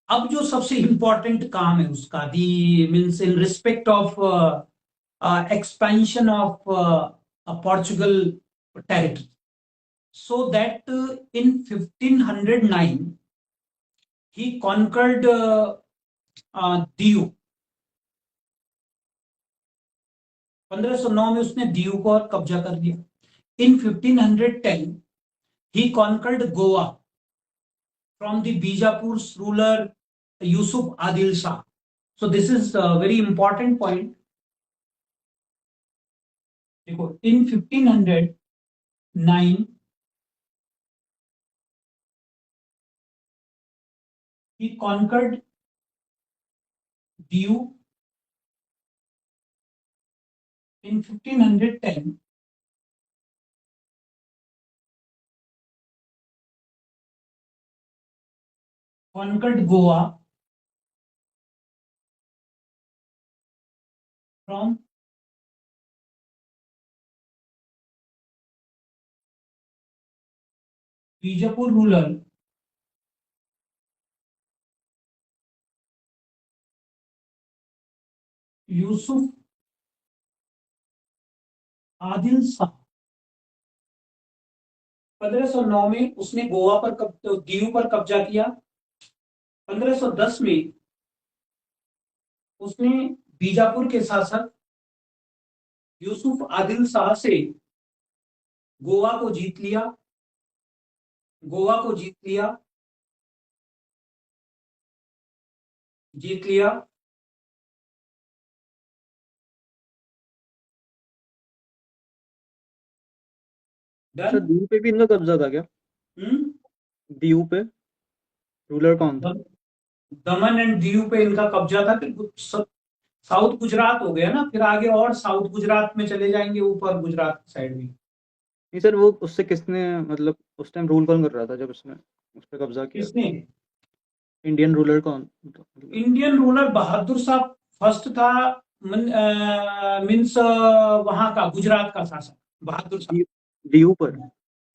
अब जो सबसे इंपॉर्टेंट काम है उसका, the means in respect of expansion of Portugal territory, so that in 1509 he conquered Diu। 1509 में उसने दीयू को कब्जा कर लिया। इन 1510 he conquered Goa from the Bijapur ruler Yusuf Adil Shah। So this is a very important point। देखो, in 1509 he conquered Diu। in 1510 conquered Goa from Bijapur ruler Yusuf Adil Shah. 1509 में उसने गोवा पर दीव पर कब्जा किया। 1510 में उसने बीजापुर के शासक यूसुफ आदिल शाह से गोवा को जीत लिया। जीत लिया। अच्छा, डन। दीव पे भी इनका कब्जा था क्या? दीव पे रूलर कौन था? दमन एंड दीव पे इनका कब्जा था। फिर साउथ गुजरात हो गया ना, फिर आगे और साउथ गुजरात में चले जाएंगे, ऊपर गुजरात साइड में। नहीं सर, वो उससे किसने, मतलब उस टाइम रूल कौन कर रहा था जब उसने उस पर कब्जा किया? किसने? इंडियन रूलर कौन मतलब? Indian ruler Bahadur Shah first था। मीन्स वहां का गुजरात का शासक बहादुर शाह। दीव पर।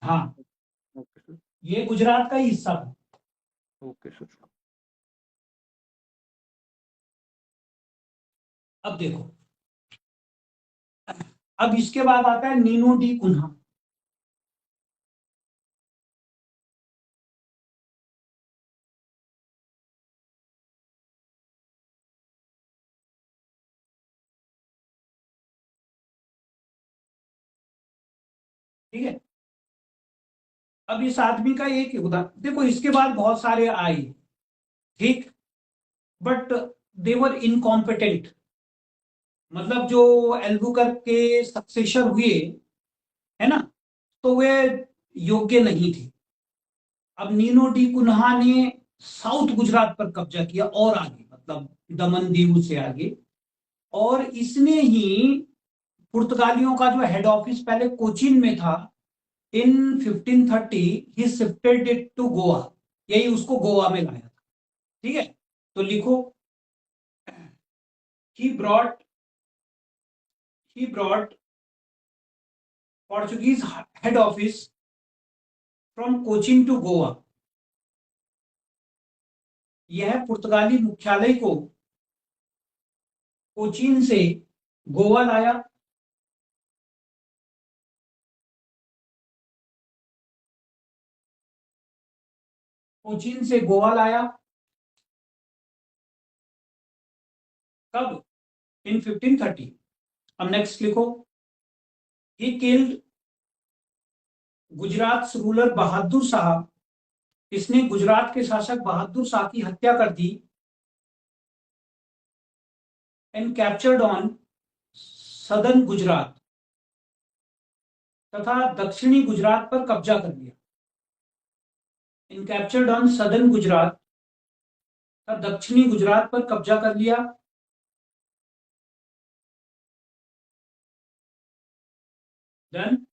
हाँ, ओके सर। ये गुजरात का ही हिस्सा था। Okay sir. अब देखो, अब इसके बाद आता है नीनो डी कुन्हा। ठीक है। अब इस आदमी का एक ही उदाहरण देखो, इसके बाद बहुत सारे आए, ठीक, बट देवर इनकॉम्पिटेंट। मतलब जो एल्बुकर के सक्सेशर हुए, है ना, तो वे योग्य नहीं थे। अब नीनो डी कुन्हा ने साउथ गुजरात पर कब्जा किया और आगे, मतलब दमन दीव से आगे। और इसने ही पुर्तगालियों का जो हेड ऑफिस पहले कोचीन में था, in 1530 he shifted it to Goa. यही उसको गोवा में लाया था। ठीक है, तो लिखो, he brought he brought Portuguese head office from Cochin to Goa. यह पुर्तगाली मुख्यालय को कोचीन से गोवा लाया। कोचीन से गोवा लाया कब? इन 1530। अब नेक्स्ट लिखो, he killed Gujarat ruler Bahadur Shah. इसने गुजरात के शासक बहादुर शाह की हत्या कर दी। And captured on southern Gujarat. तथा दक्षिणी गुजरात पर कब्जा कर लिया। In captured on southern Gujarat, तथा दक्षिणी गुजरात पर कब्जा कर लिया। Done.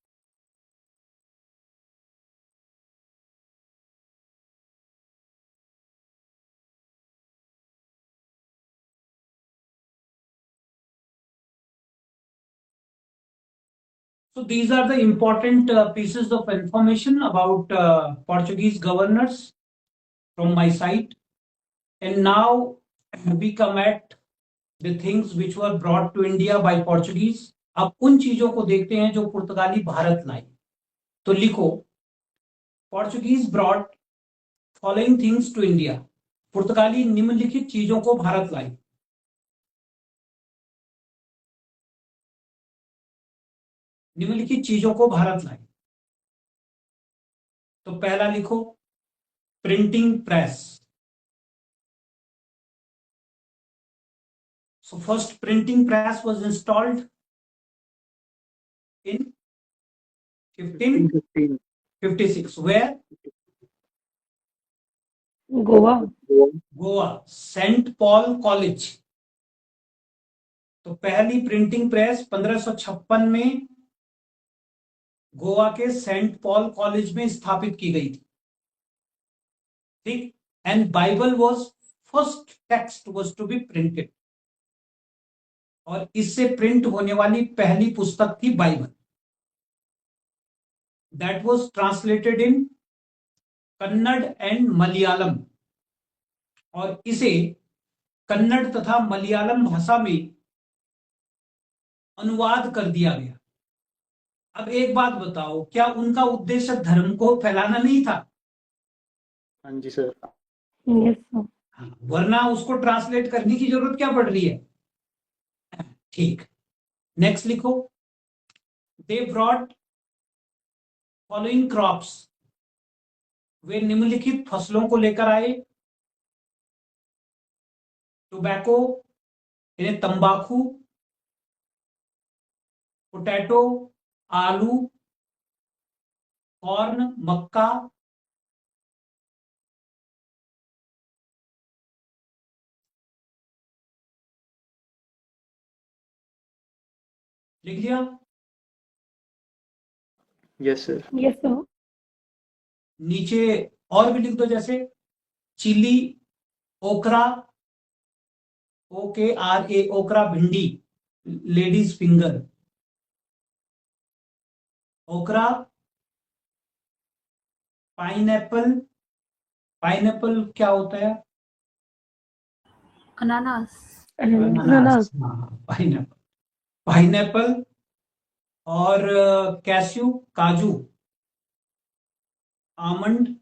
So these are the important pieces of information about Portuguese governors from my side. And now we come at the things which were brought to India by Portuguese. अब उन चीजों को देखते हैं जो पुर्तगाली भारत लाए। तो लिखो, Portuguese brought following things to India. पुर्तगाली निम्नलिखित चीजों को भारत लाई। निम्नलिखित चीजों को भारत लाई। तो पहला लिखो, printing press. So first printing press was installed in 1515। 1556. Where? Goa. Goa, saint Paul college. तो पहली प्रिंटिंग प्रेस 1556 में गोवा के सेंट पॉल कॉलेज में स्थापित की गई थी। ठीक। And Bible was first text was to be printed. और इससे प्रिंट होने वाली पहली पुस्तक थी Bible. That was translated in Kannada and Malayalam. और इसे कन्नड़ तथा मलयालम भाषा में अनुवाद कर दिया गया। अब एक बात बताओ, क्या उनका उद्देश्य धर्म को फैलाना नहीं था? हाँ जी सर। Yes sir. हाँ, वरना उसको ट्रांसलेट करने की जरूरत क्या पड़ रही है? ठीक। नेक्स्ट लिखो, दे ब्रॉट फॉलोइंग क्रॉप्स। वे निम्नलिखित फसलों को लेकर आए। टोबैको, यानी तंबाकू, पोटैटो, आलू, कॉर्न मक्का, लिख लिया? Yes, sir. Yes sir. नीचे और भी लिख दो, जैसे चिली, ओकरा, OKRA, ओकरा भिंडी, लेडीज फिंगर, ओकरा, पाइनएप्पल, पाइनएप्पल क्या होता है? अनानास। अनानास। पाइनएप्पल, पाइनएप्पल और कैश्यू, काजू, आमंड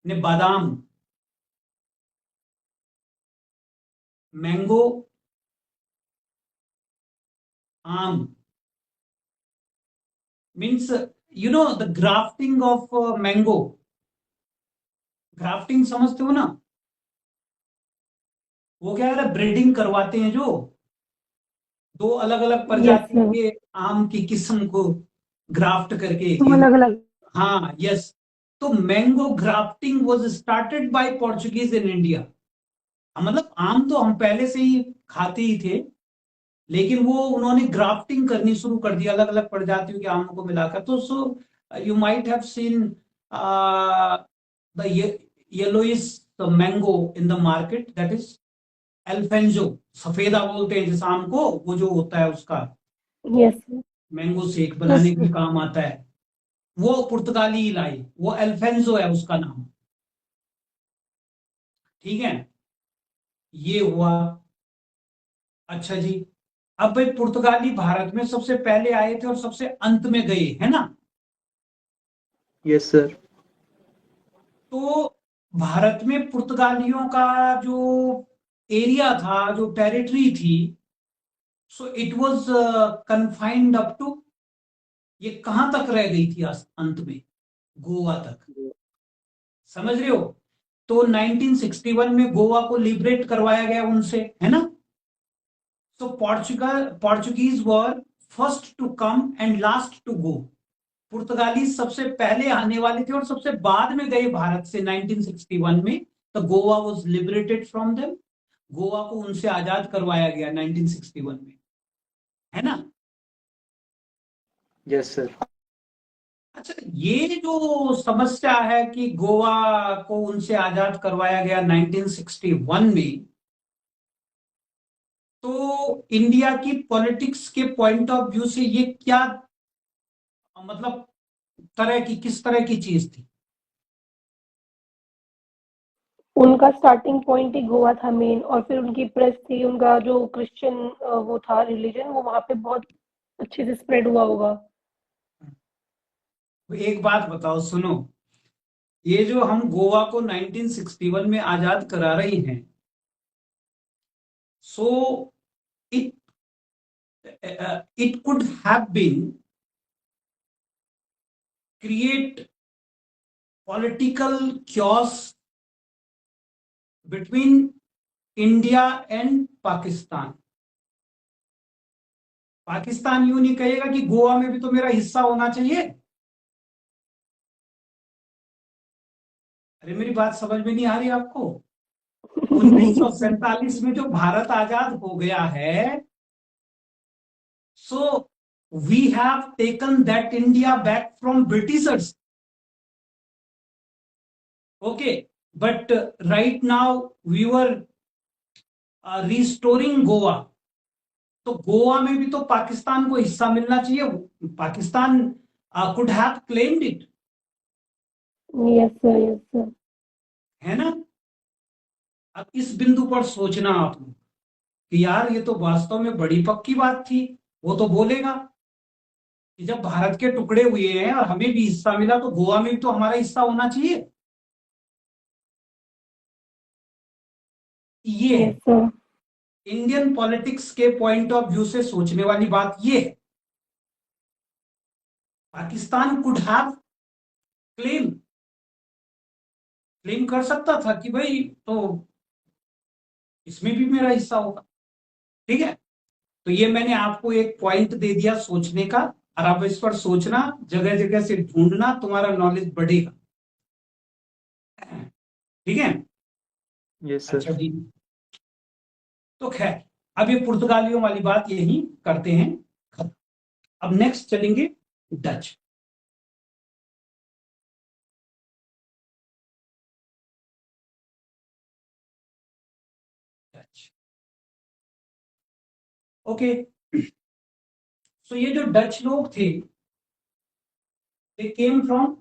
ने बादाम, मैंगो, आम, means you know the grafting of mango. Grafting समझते हो ना? वो क्या है, ब्रीडिंग करवाते हैं, जो दो अलग अलग प्रजाति sir. के आम की किस्म को ग्राफ्ट करके। अलग अलग। हाँ, यस। तो mango grafting was started by Portuguese in India. मतलब आम तो हम पहले से ही खाते ही थे, लेकिन वो उन्होंने ग्राफ्टिंग करनी शुरू कर दी अलग अलग प्रजातियों के आमों को मिलाकर। तो so you might have seen the yellowish mango in the market, that is Alphonso. सफेदा बोलते हैं जिस आम को, वो जो होता है उसका यस सर। मैंगो शेक बनाने Yes, के काम आता है। वो पुर्तगाली लाई, वो अल्फेंजो है उसका नाम। ठीक है, ये हुआ। अच्छा जी, अब भाई पुर्तगाली भारत में सबसे पहले आए थे और सबसे अंत में गए, है ना? Yes, sir. तो भारत में पुर्तगालियों का जो एरिया था, जो टेरिटरी थी, so it was confined up to, ये कहां तक रह गई थी अंत में? गोवा तक। समझ रहे हो? तो 1961 में गोवा को लिबरेट करवाया गया उनसे, है ना? So Portuguese were first to come and last to go. पुर्तगाली सबसे पहले आने वाले थे और सबसे बाद में गए भारत से 1961 में। तो Goa was liberated from them. Goa को उनसे आजाद करवाया गया 1961 में, है ना? Yes, sir. अच्छा, ये जो समस्या है कि गोवा को उनसे आजाद करवाया गया 1961 में, तो इंडिया की पॉलिटिक्स के पॉइंट ऑफ व्यू से ये क्या, मतलब किस तरह की चीज थी? उनका स्टार्टिंग पॉइंट ही गोवा था मेन, और फिर उनकी प्रेस थी, उनका जो क्रिश्चियन वो था रिलीजन, वो वहां पे बहुत अच्छे से स्प्रेड हुआ होगा। एक बात बताओ, सुनो, ये जो हम गोवा को 1961 में आजाद करा रही हैं, so it it could have been create political chaos between India and Pakistan. Pakistan यूं नहीं कहेगा कि गोवा में भी तो मेरा हिस्सा होना चाहिए। अरे मेरी बात समझ में नहीं आ रही आपको? 1947 में जो भारत आजाद हो गया है, so we have taken that India back from Britishers, okay, but right now we were restoring Goa. तो गोवा में भी तो पाकिस्तान को हिस्सा मिलना चाहिए। Pakistan could have claimed it, yes sir, yes sir. है ना? अब इस बिंदु पर सोचना आप लोग कि यार ये तो वास्तव में बड़ी पक्की बात थी। वो तो बोलेगा कि जब भारत के टुकड़े हुए हैं और हमें भी हिस्सा मिला, तो गोवा में भी तो हमारा हिस्सा होना चाहिए। ये यस सर। इंडियन पॉलिटिक्स के पॉइंट ऑफ व्यू से सोचने वाली बात ये है। पाकिस्तान कुड हैव क्लेम कर सकता था कि भाई तो इसमें भी मेरा हिस्सा होगा। ठीक है, तो ये मैंने आपको एक पॉइंट दे दिया सोचने का। और आप इस पर सोचना, जगह जगह से ढूंढना, तुम्हारा नॉलेज बढ़ेगा। ठीक है। यस अच्छा सर। जी, तो खैर अब ये पुर्तगालियों वाली बात यही करते हैं खत्म। अब नेक्स्ट चलेंगे डच। Dutch, okay. सो ये जो डच लोग थे, दे केम फ्रॉम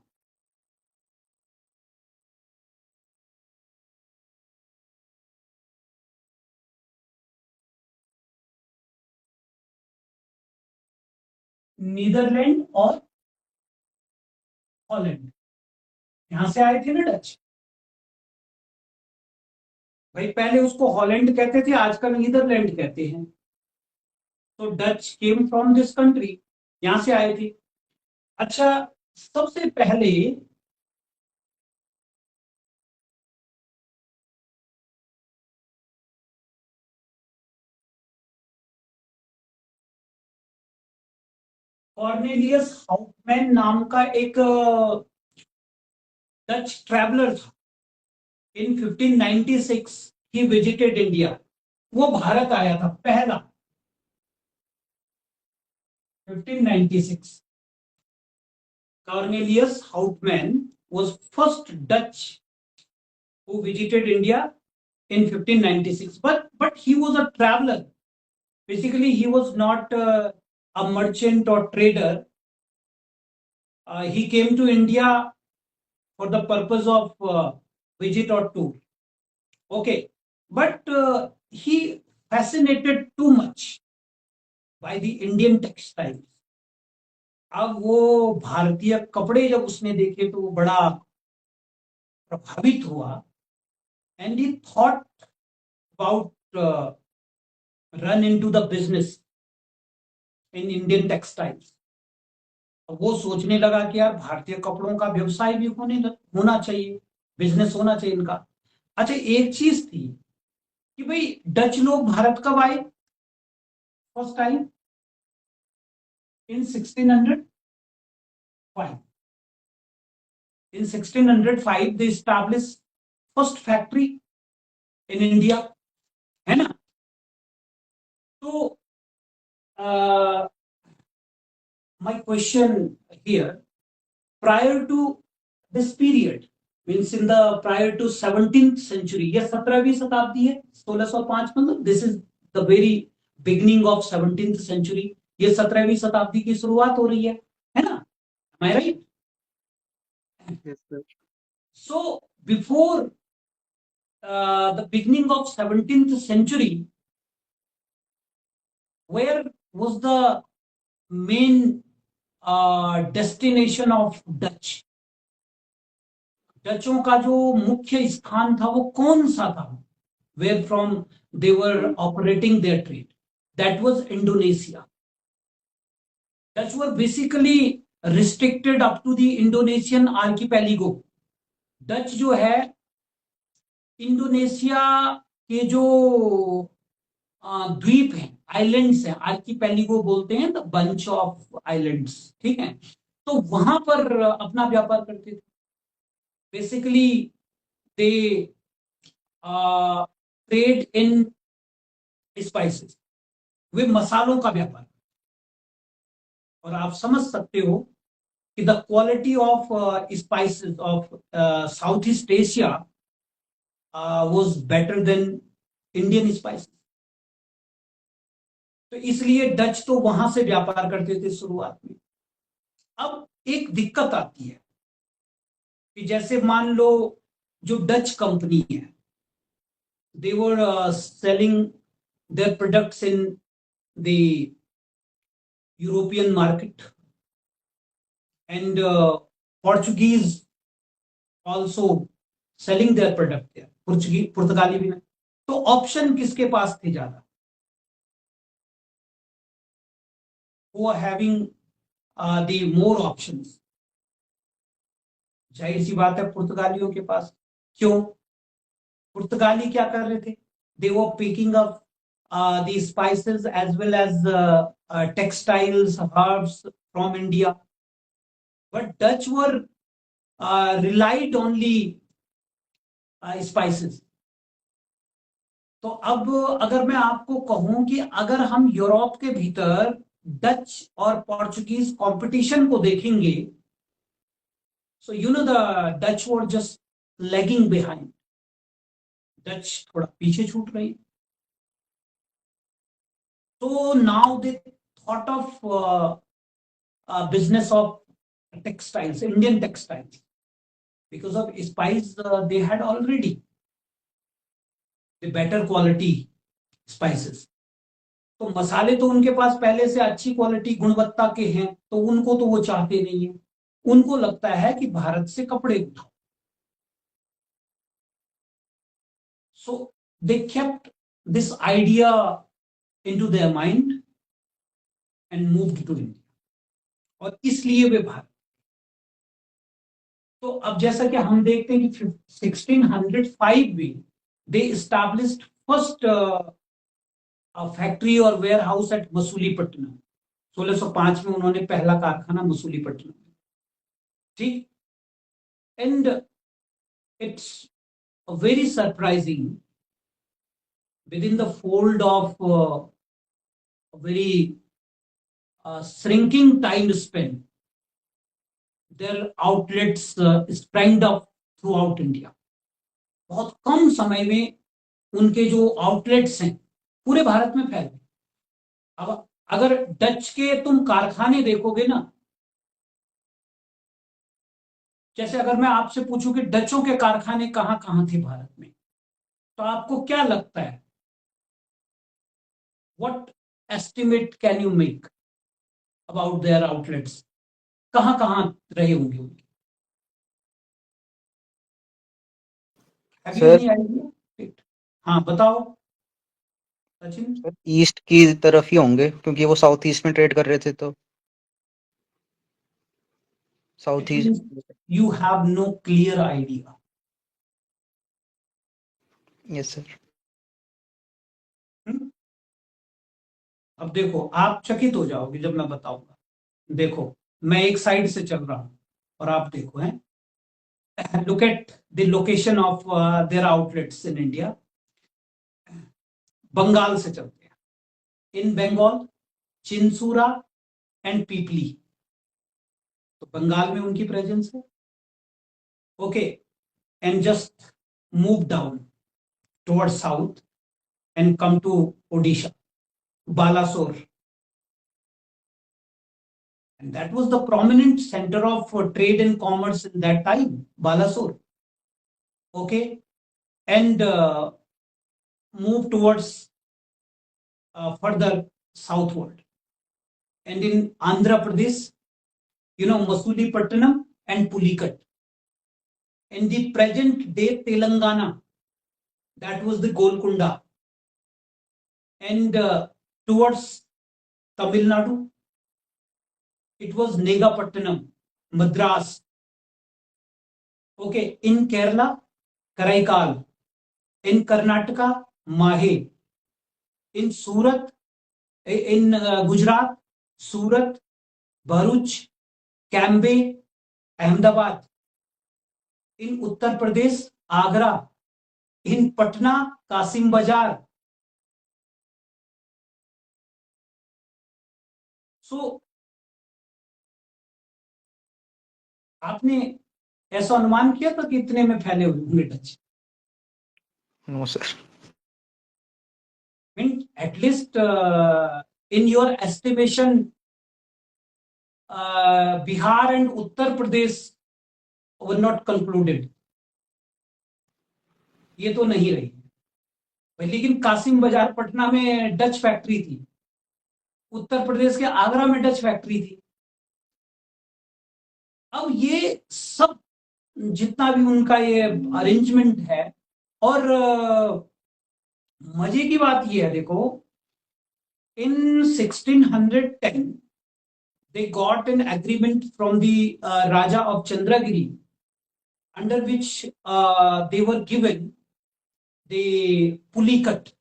नीदरलैंड और हॉलैंड, यहां से आए थे ना डच। भाई पहले उसको हॉलैंड कहते थे, आजकल नीदरलैंड कहते हैं। तो Dutch came from this country, यहां से आए थे। अच्छा, सबसे पहले कॉर्नेलियस हाउफमैन नाम का एक डच ट्रैवलर था। इन 1596 ही विजिटेड इंडिया, वो भारत आया था पहला, 1596। Cornelius Houtman was first Dutch who visited India in 1596. But he was a traveler. Basically, he was not a merchant or trader. He came to India for the purpose of visit or tour. Okay, but he fascinated too much by the Indian textiles. अब वो भारतीय कपड़े जब उसने देखे तो वो बड़ा प्रभावित हुआ, and he thought about run into the business in Indian textiles. वो सोचने लगा कि यार भारतीय कपड़ों का व्यवसाय भी होना चाहिए, बिजनेस होना चाहिए इनका। अच्छा, एक चीज थी कि भाई डच लोग भारत कब आए? First time in 1605। In 1605 they established first factory in India, है ना? तो my question here, prior to this period, means in the prior to 17th century, ये 17वीं शताब्दी है, 1605, मतलब this is the very beginning of 17th century, ये 17वीं शताब्दी की शुरुआत हो रही है ना? Am I right? Yes sir. So before the beginning of 17th century, where was the main destination of Dutch? डचों का जो मुख्य स्थान था वो कौन सा था? Where from they were operating their trade? That was Indonesia. Dutch were basically restricted up to the Indonesian archipelago. Dutch जो है इंडोनेशिया के जो द्वीप हैं, आइलैंड्स हैं, आर्किपेलिगो बोलते हैं, द बंच ऑफ आइलैंड्स, ठीक है, तो वहां पर अपना व्यापार करते थे। Basically they trade in spices, वे मसालों का व्यापार। और आप समझ सकते हो कि the quality of spices of South East Asia was better than Indian spices. तो इसलिए डच तो वहां से व्यापार करते थे शुरुआत में। अब एक दिक्कत आती है कि जैसे मान लो जो डच कंपनी है, they were selling their products in the European market, and Portuguese also selling their product there, पुर्तगाली भी। तो ऑप्शन किसके पास थे ज्यादा? who are having the more options? जाहिर सी बात है पुर्तगालियों के पास। क्यों? पुर्तगाली क्या कर रहे थे? They were picking up the spices as well as textiles, herbs from India, but Dutch were relied only spices. तो अब अगर मैं आपको कहूं कि अगर हम यूरोप के भीतर डच और पोर्चुगीज कंपटीशन को देखेंगे, so you know the Dutch were just lagging behind, Dutch थोड़ा पीछे छूट रही. तो now they thought of business of textiles, Indian textiles, because of spice they had already the better quality spices. तो मसाले तो उनके पास पहले से अच्छी क्वालिटी गुणवत्ता के हैं, तो उनको तो वो चाहते नहीं है. उनको लगता है कि भारत से कपड़े उठाओ. So they kept this idea into their mind and moved to India. और इसलिए वे भारत. तो अब जैसा कि हम देखते हैं कि 1605 में दे एस्टैब्लिश्ड फर्स्ट फैक्ट्री और वेयर हाउस एट मसूलीपट्टनम. 1605 में उन्होंने पहला कारखाना मसूलीपट्टनम में. ठीक. And it's very surprising, with in the fold of very shrinking time span, their outlets sprang up throughout India. बहुत कम समय में उनके जो आउटलेट्स हैं पूरे भारत में फैल गए. अब अगर डच के तुम कारखाने देखोगे ना, जैसे अगर मैं आपसे पूछूं कि डचों के कारखाने कहां कहां थे भारत में, तो आपको क्या लगता है? What estimate can you make about their outlets? कहां कहां रहे होंगे उनके? Have you sir any idea? हाँ बताओ सचिन. ईस्ट की तरफ ही होंगे क्योंकि वो साउथ ईस्ट में ट्रेड कर रहे थे, तो south It means east. you have no clear idea. Yes sir. हम्म? अब देखो, आप चकित हो जाओगे जब मैं बताऊंगा. देखो, मैं एक साइड से चल रहा हूं और आप देखो हैं. Look at the location of their outlets in India. Bengal से चलते हैं. इन बंगाल, चिंसूरा एंड पीपली. तो बंगाल में उनकी प्रेजेंस है. Okay. And just move down towards south and come to Odisha, Balasore. And that was the prominent center of trade and commerce in that time, Balasore. Okay. And move towards further southward. And in Andhra Pradesh, you know, Masulipatanam and Pulikat. In the present day Telangana, that was the Golconda. And towards Tamil Nadu, it was Negapattanam, Madras. Okay, in Kerala, Karaikal. In Karnataka, Mahe. In Surat, in Gujarat, Surat, Bharuch, Cambay, Ahmedabad. In Uttar Pradesh, Agra. In Patna, Kasim Bazar. So, आपने ऐसा अनुमान किया था कि इतने में फैले हुए होंगे Dutch? No sir. I mean, at least in your estimation, Bihar and Uttar Pradesh were not concluded. ये तो नहीं रही. लेकिन कासिम बाजार पटना में डच फैक्ट्री थी. उत्तर प्रदेश के आगरा में डच फैक्ट्री थी. अब ये सब जितना भी उनका ये अरेंजमेंट है, और मजे की बात ये है, देखो, इन 1610 they got an agreement from the Raja of Chandragiri, under which they were given the Pulikat.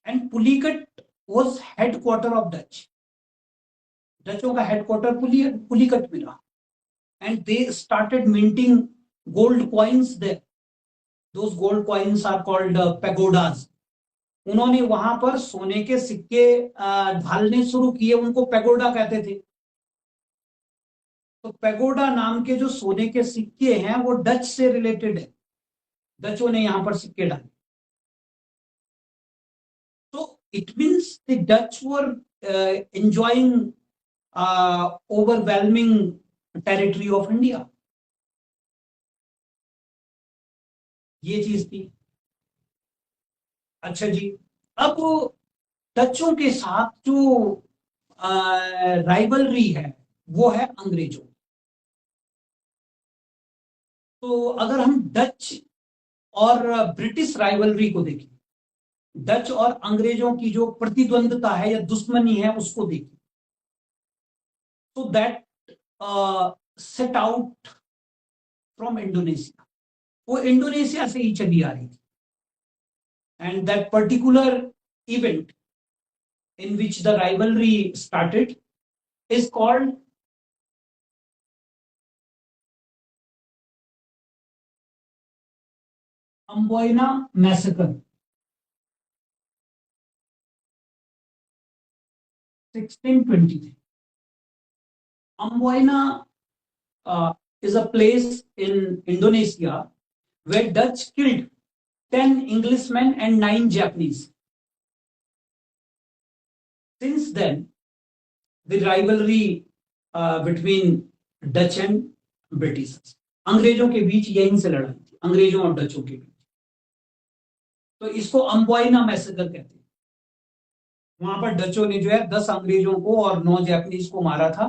And Pulikat was headquarter of Dutch. डचों का हेडक्वार्टर पुलिकट में रहा, and they started minting gold coins there. Those gold coins are called pagodas. उन्होंने वहां पर सोने के सिक्के ढालने शुरू किए, उनको पेगोडा कहते थे. तो पेगोडा नाम के जो सोने के सिक्के हैं वो डच से रिलेटेड है. डचों ने यहां पर सिक्के डाले. तो it means the Dutch were enjoying overwhelming territory of India. ये चीज थी. अच्छा जी, अब डचों के साथ जो राइवलरी है वो है अंग्रेजों. तो अगर हम डच और ब्रिटिश राइवलरी को देखें, डच और अंग्रेजों की जो प्रतिद्वंदता है या दुश्मनी है उसको देखें, तो that set out from Indonesia. वो इंडोनेशिया से ही चली आ रही थी. And that particular event in which the rivalry started is called Amboina Massacre, 1623. Amboina is a place in Indonesia where Dutch killed 10 Englishmen and 9 Japanese. Since then, the rivalry between Dutch and British, अंग्रेजों के बीच यहीं से लड़ाई थी, अंग्रेजों और डचों के बीच. तो इसको अम्बोइना मैसेकर कहते हैं. वहां पर डचों ने जो है 10 अंग्रेजों को और 9 जापानीज को मारा था.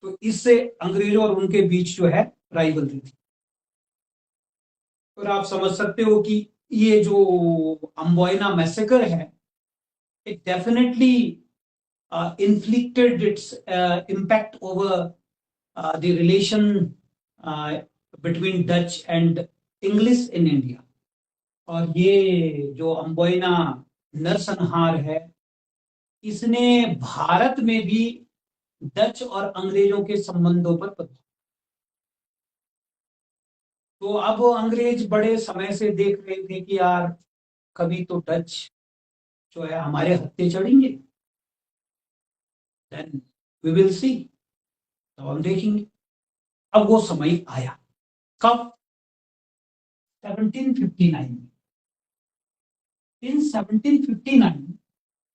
तो इससे अंग्रेजों और उनके बीच जो है राइवलरी थी. और आप समझ सकते हो कि ये जो अम्बोइना मैसेकर है, it definitely inflicted its impact over the relation between Dutch and English in India. और ये जो अम्बोइना नरसंहार है, इसने भारत में भी डच और अंग्रेजों के संबंधों पर पड़ा. तो अब अंग्रेज बड़े समय से देख रहे थे कि यार कभी तो डच जो है हमारे हत्थे चढ़ेंगे, देन वी विल सी. तो हम देखेंगे. अब वो समय आया. कब? 1759 में. इन 1759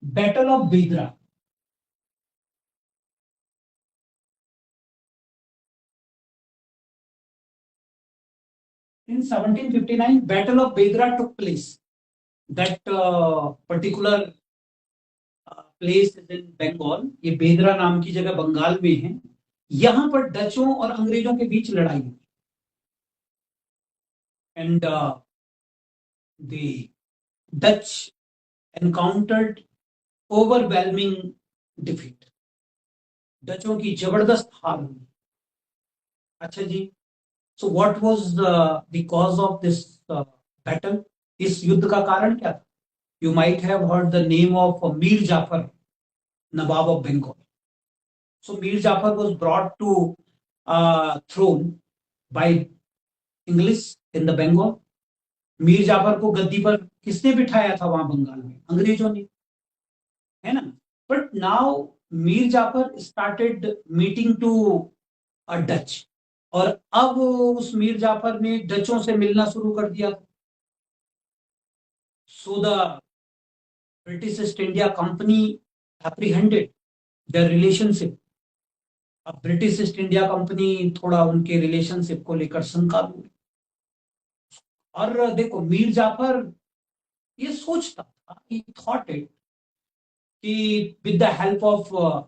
बैटल ऑफ बेदरा, in 1759 battle of Bedra took place. That particular place is in Bengal. ये बेदरा नाम की जगह बंगाल में है. यहां पर डचों और अंग्रेजों के बीच लड़ाई हुई. And the Dutch encountered overwhelming defeat. डचों की जबरदस्त हार हुई. अच्छा जी, so what was the cause of this battle? इस युद्ध का कारण क्या था? You might have heard the name of Mir Jafar, Nawab of Bengal. So Mir Jafar was brought to throne by English in the Bengal. Mir Jafar को गद्दी पर किसने बिठाया था वहां बंगाल में? अंग्रेजों ने, है ना. But now Mir Jafar started meeting to a Dutch. और अब उस मीर जाफर ने डचों से मिलना शुरू कर दिया. So the British East India Company apprehended their relationship. अब ब्रिटिश ईस्ट इंडिया कंपनी थोड़ा उनके रिलेशनशिप को लेकर शंका हुई. और देखो, मीर जाफर ये सोचता था, he thought it, कि with the help of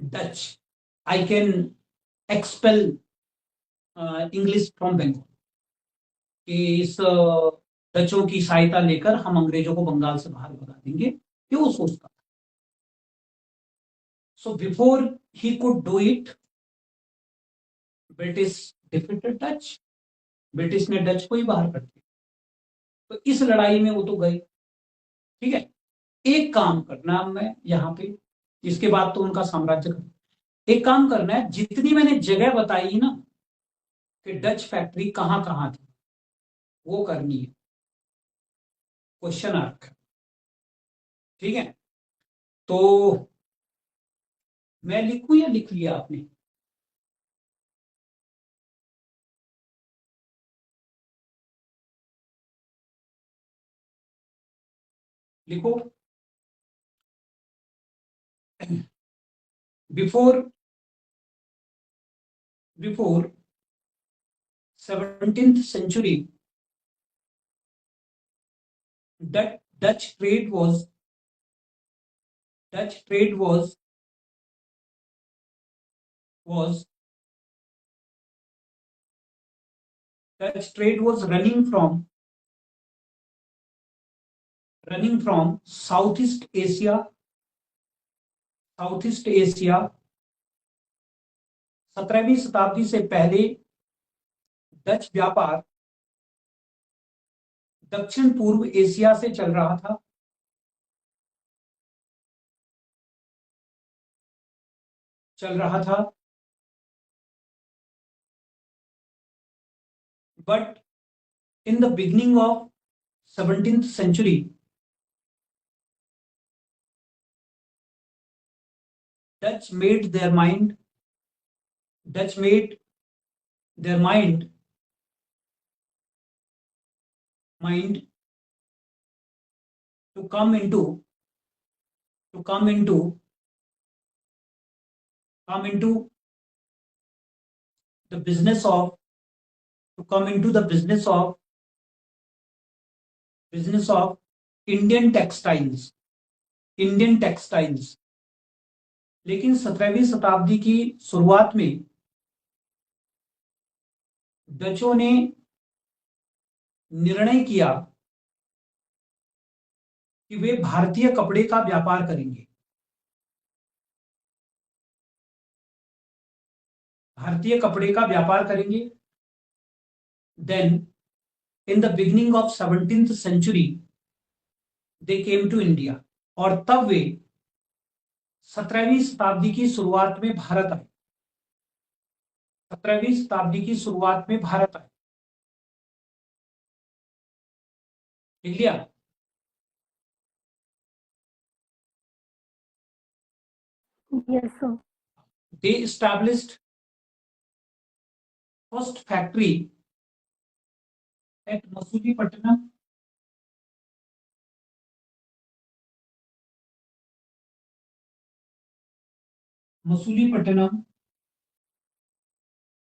Dutch I can expel English from Bengal. कि इस डचों की सहायता लेकर हम अंग्रेजों को बंगाल से बाहर भगा देंगे, ये वो सोचता था. So before he could do it, British defeated Dutch. British ने डच को ही बाहर कर दिया. तो इस लड़ाई में वो तो गए. ठीक है, एक काम करना मैं यहाँ पे इसके बाद तो उनका साम्राज्य खत्म। एक काम करना है, जितनी मैंने जगह बताई ना कि डच फैक्ट्री कहां कहां थी, वो करनी है, क्वेश्चन आर्क। ठीक है, तो मैं लिखूं या लिख लिया आपने? लिखो। Before before 17th century, Dutch trade was Dutch trade was Dutch trade was running from Southeast Asia। 17वीं शताब्दी से पहले डच व्यापार दक्षिण पूर्व एशिया से चल रहा था। But in the beginning of 17th century, Dutch made their mind mind to come into the business of Indian textiles। लेकिन 17वीं शताब्दी की शुरुआत में डचों ने निर्णय किया कि वे भारतीय कपड़े का व्यापार करेंगे। Then in the beginning of 17th century they came to India। और तब वे 17वीं शताब्दी की शुरुआत में भारत आए। 17वीं शताब्दी की शुरुआत में भारत आए। लिख लिया? Yes, sir. They established first factory at Masulipatanam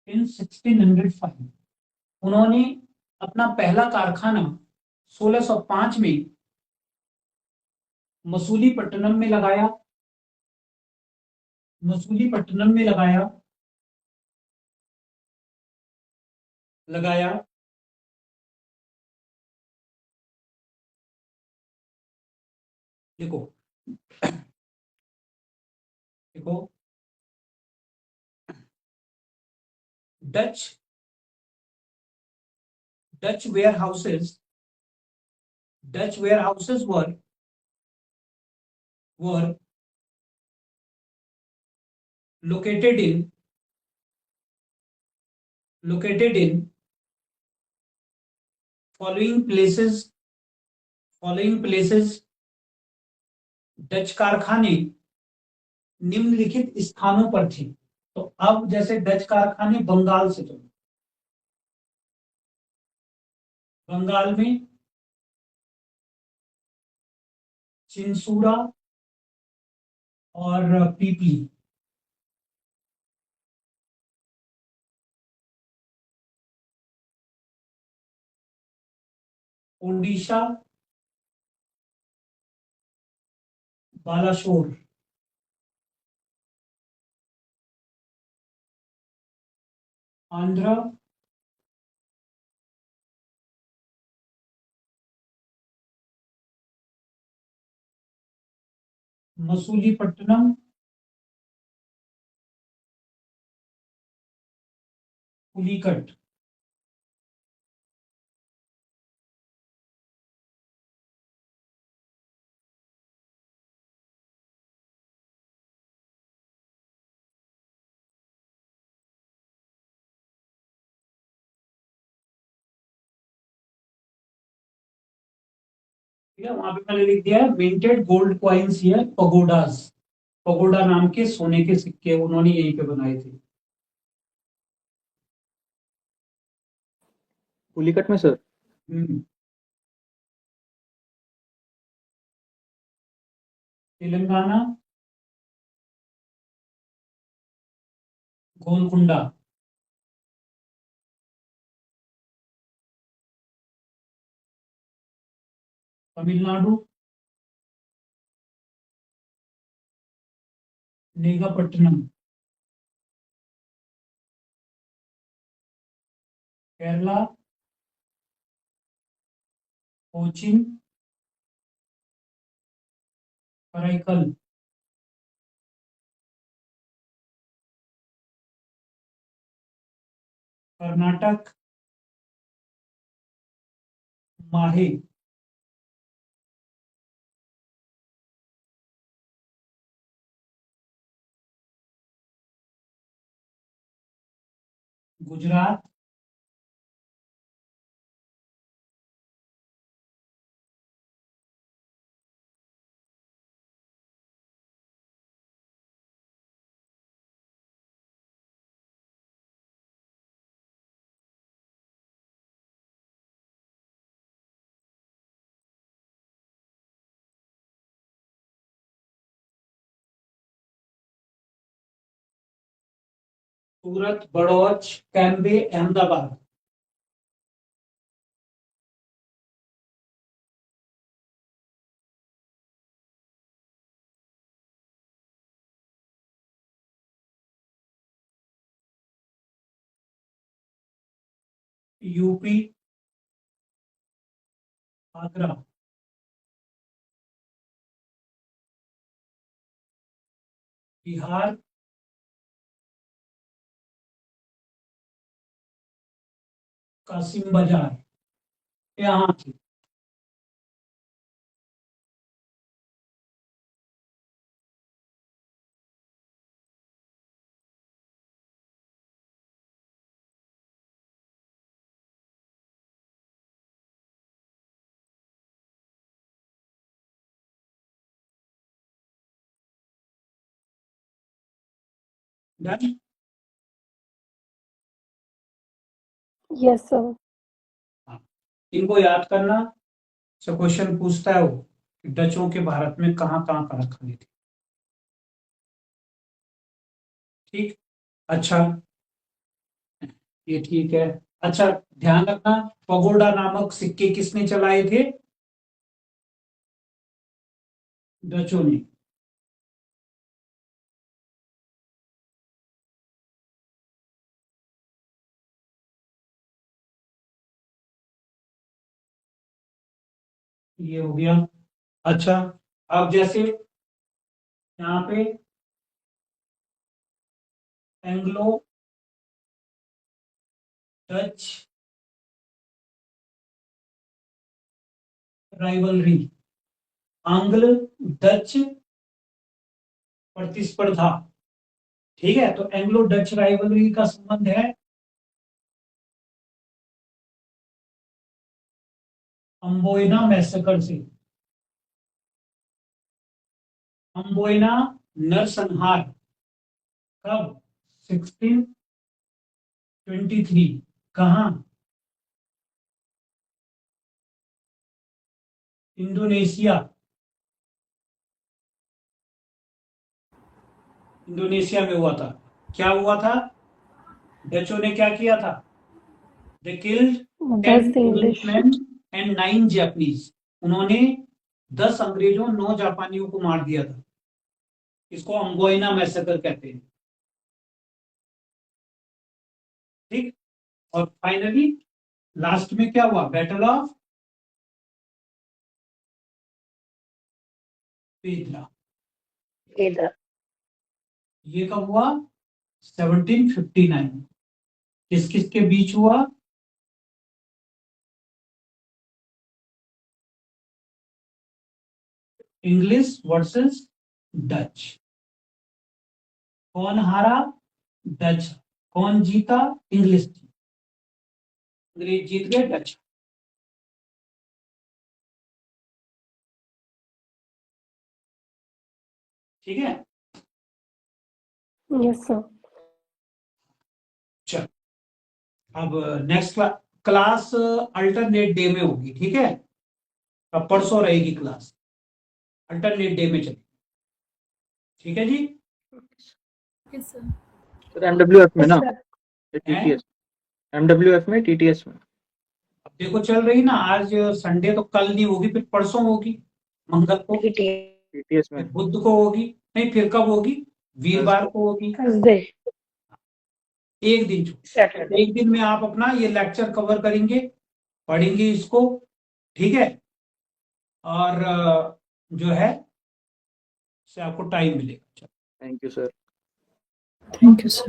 in 1605। उन्होंने अपना पहला कारखाना 1605 में मसूलीपट्टनम में लगाया। देखो Dutch warehouses were located in following places। Dutch कारखाने निम्नलिखित स्थानों पर थे। तो अब जैसे डच कारखाने बंगाल से, तो बंगाल में चिंसूरा और पीपली। ओडिशा, बालाशोर। आंध्र, मसूलीपट्टनम, पुलिकट। ठीक है, वहां पे मैंने लिख दिया है minted gold coins here pagodas, pagoda नाम के सोने के सिक्के उन्होंने यहीं पे बनाए थे। पुलिकट में सर। हम्म, तेलंगाना गोलकुंडा, तमिलनाडु नेगापट्टिनम, केरला कोचिन कराईकल, कर्नाटक माहे, गुजरात सूरत बड़ौच कैम्बे अहमदाबाद, यूपी आगरा, बिहार कासिम बाजार, यहाँ थी। डन। Yes sir. हाँ, इनको याद करना। से क्वेश्चन पूछता है वो कि डचों के भारत में कहाँ कहाँ कारखाने थे। ठीक, अच्छा, ये ठीक है। अच्छा, ध्यान रखना, पगोडा नामक सिक्के किसने चलाए थे? डचों ने। ये हो गया। अच्छा, अब जैसे यहाँ पे एंग्लो डच राइवलरी, आंग्ल डच प्रतिस्पर्धा, ठीक है, तो एंग्लो डच राइवलरी का संबंध है अम्बोइना मैसेकर से। अम्बोइना नरसंहार कब? 1623। कहाँ? इंडोनेशिया। इंडोनेशिया में हुआ था। क्या हुआ था? डचों ने क्या किया था? They killed 10 10 English. Englishman and 9 Japanese. उन्होंने 10 अंग्रेजों 9 जापानियों को मार दिया था। इसको अम्बोइना मैसेकर कहते हैं। ठीक, और फाइनली लास्ट में क्या हुआ? Battle of Pedra. इधर। ये कब हुआ? 1759। किस किस के बीच हुआ? English versus Dutch. कौन हारा? डच। कौन जीता? इंग्लिश जीत। अंग्रेज जीत गए, डच। ठीक है। Yes sir. चल अब नेक्स्ट क्लास अल्टरनेट डे में होगी, ठीक है। अब परसों रहेगी क्लास, अल्टरनेट डे में चलेगी, ठीक है जी। सर MWF में यस ना, सर। TTS, MWF में, TTS में। अब देखो चल रही ना, आज संडे तो कल नहीं होगी, फिर परसों होगी, मंगल को, TTS में फिर बुध को होगी, नहीं फिर कब होगी, वीरवार को होगी, थर्सडे, एक दिन छूट। सैटरडे। एक दिन में आप अपना ये लेक्चर कवर करेंगे, पढ़ेंगे इसको, ठीक है। और जो है से आपको टाइम मिलेगा। Thank you sir. Thank you, sir.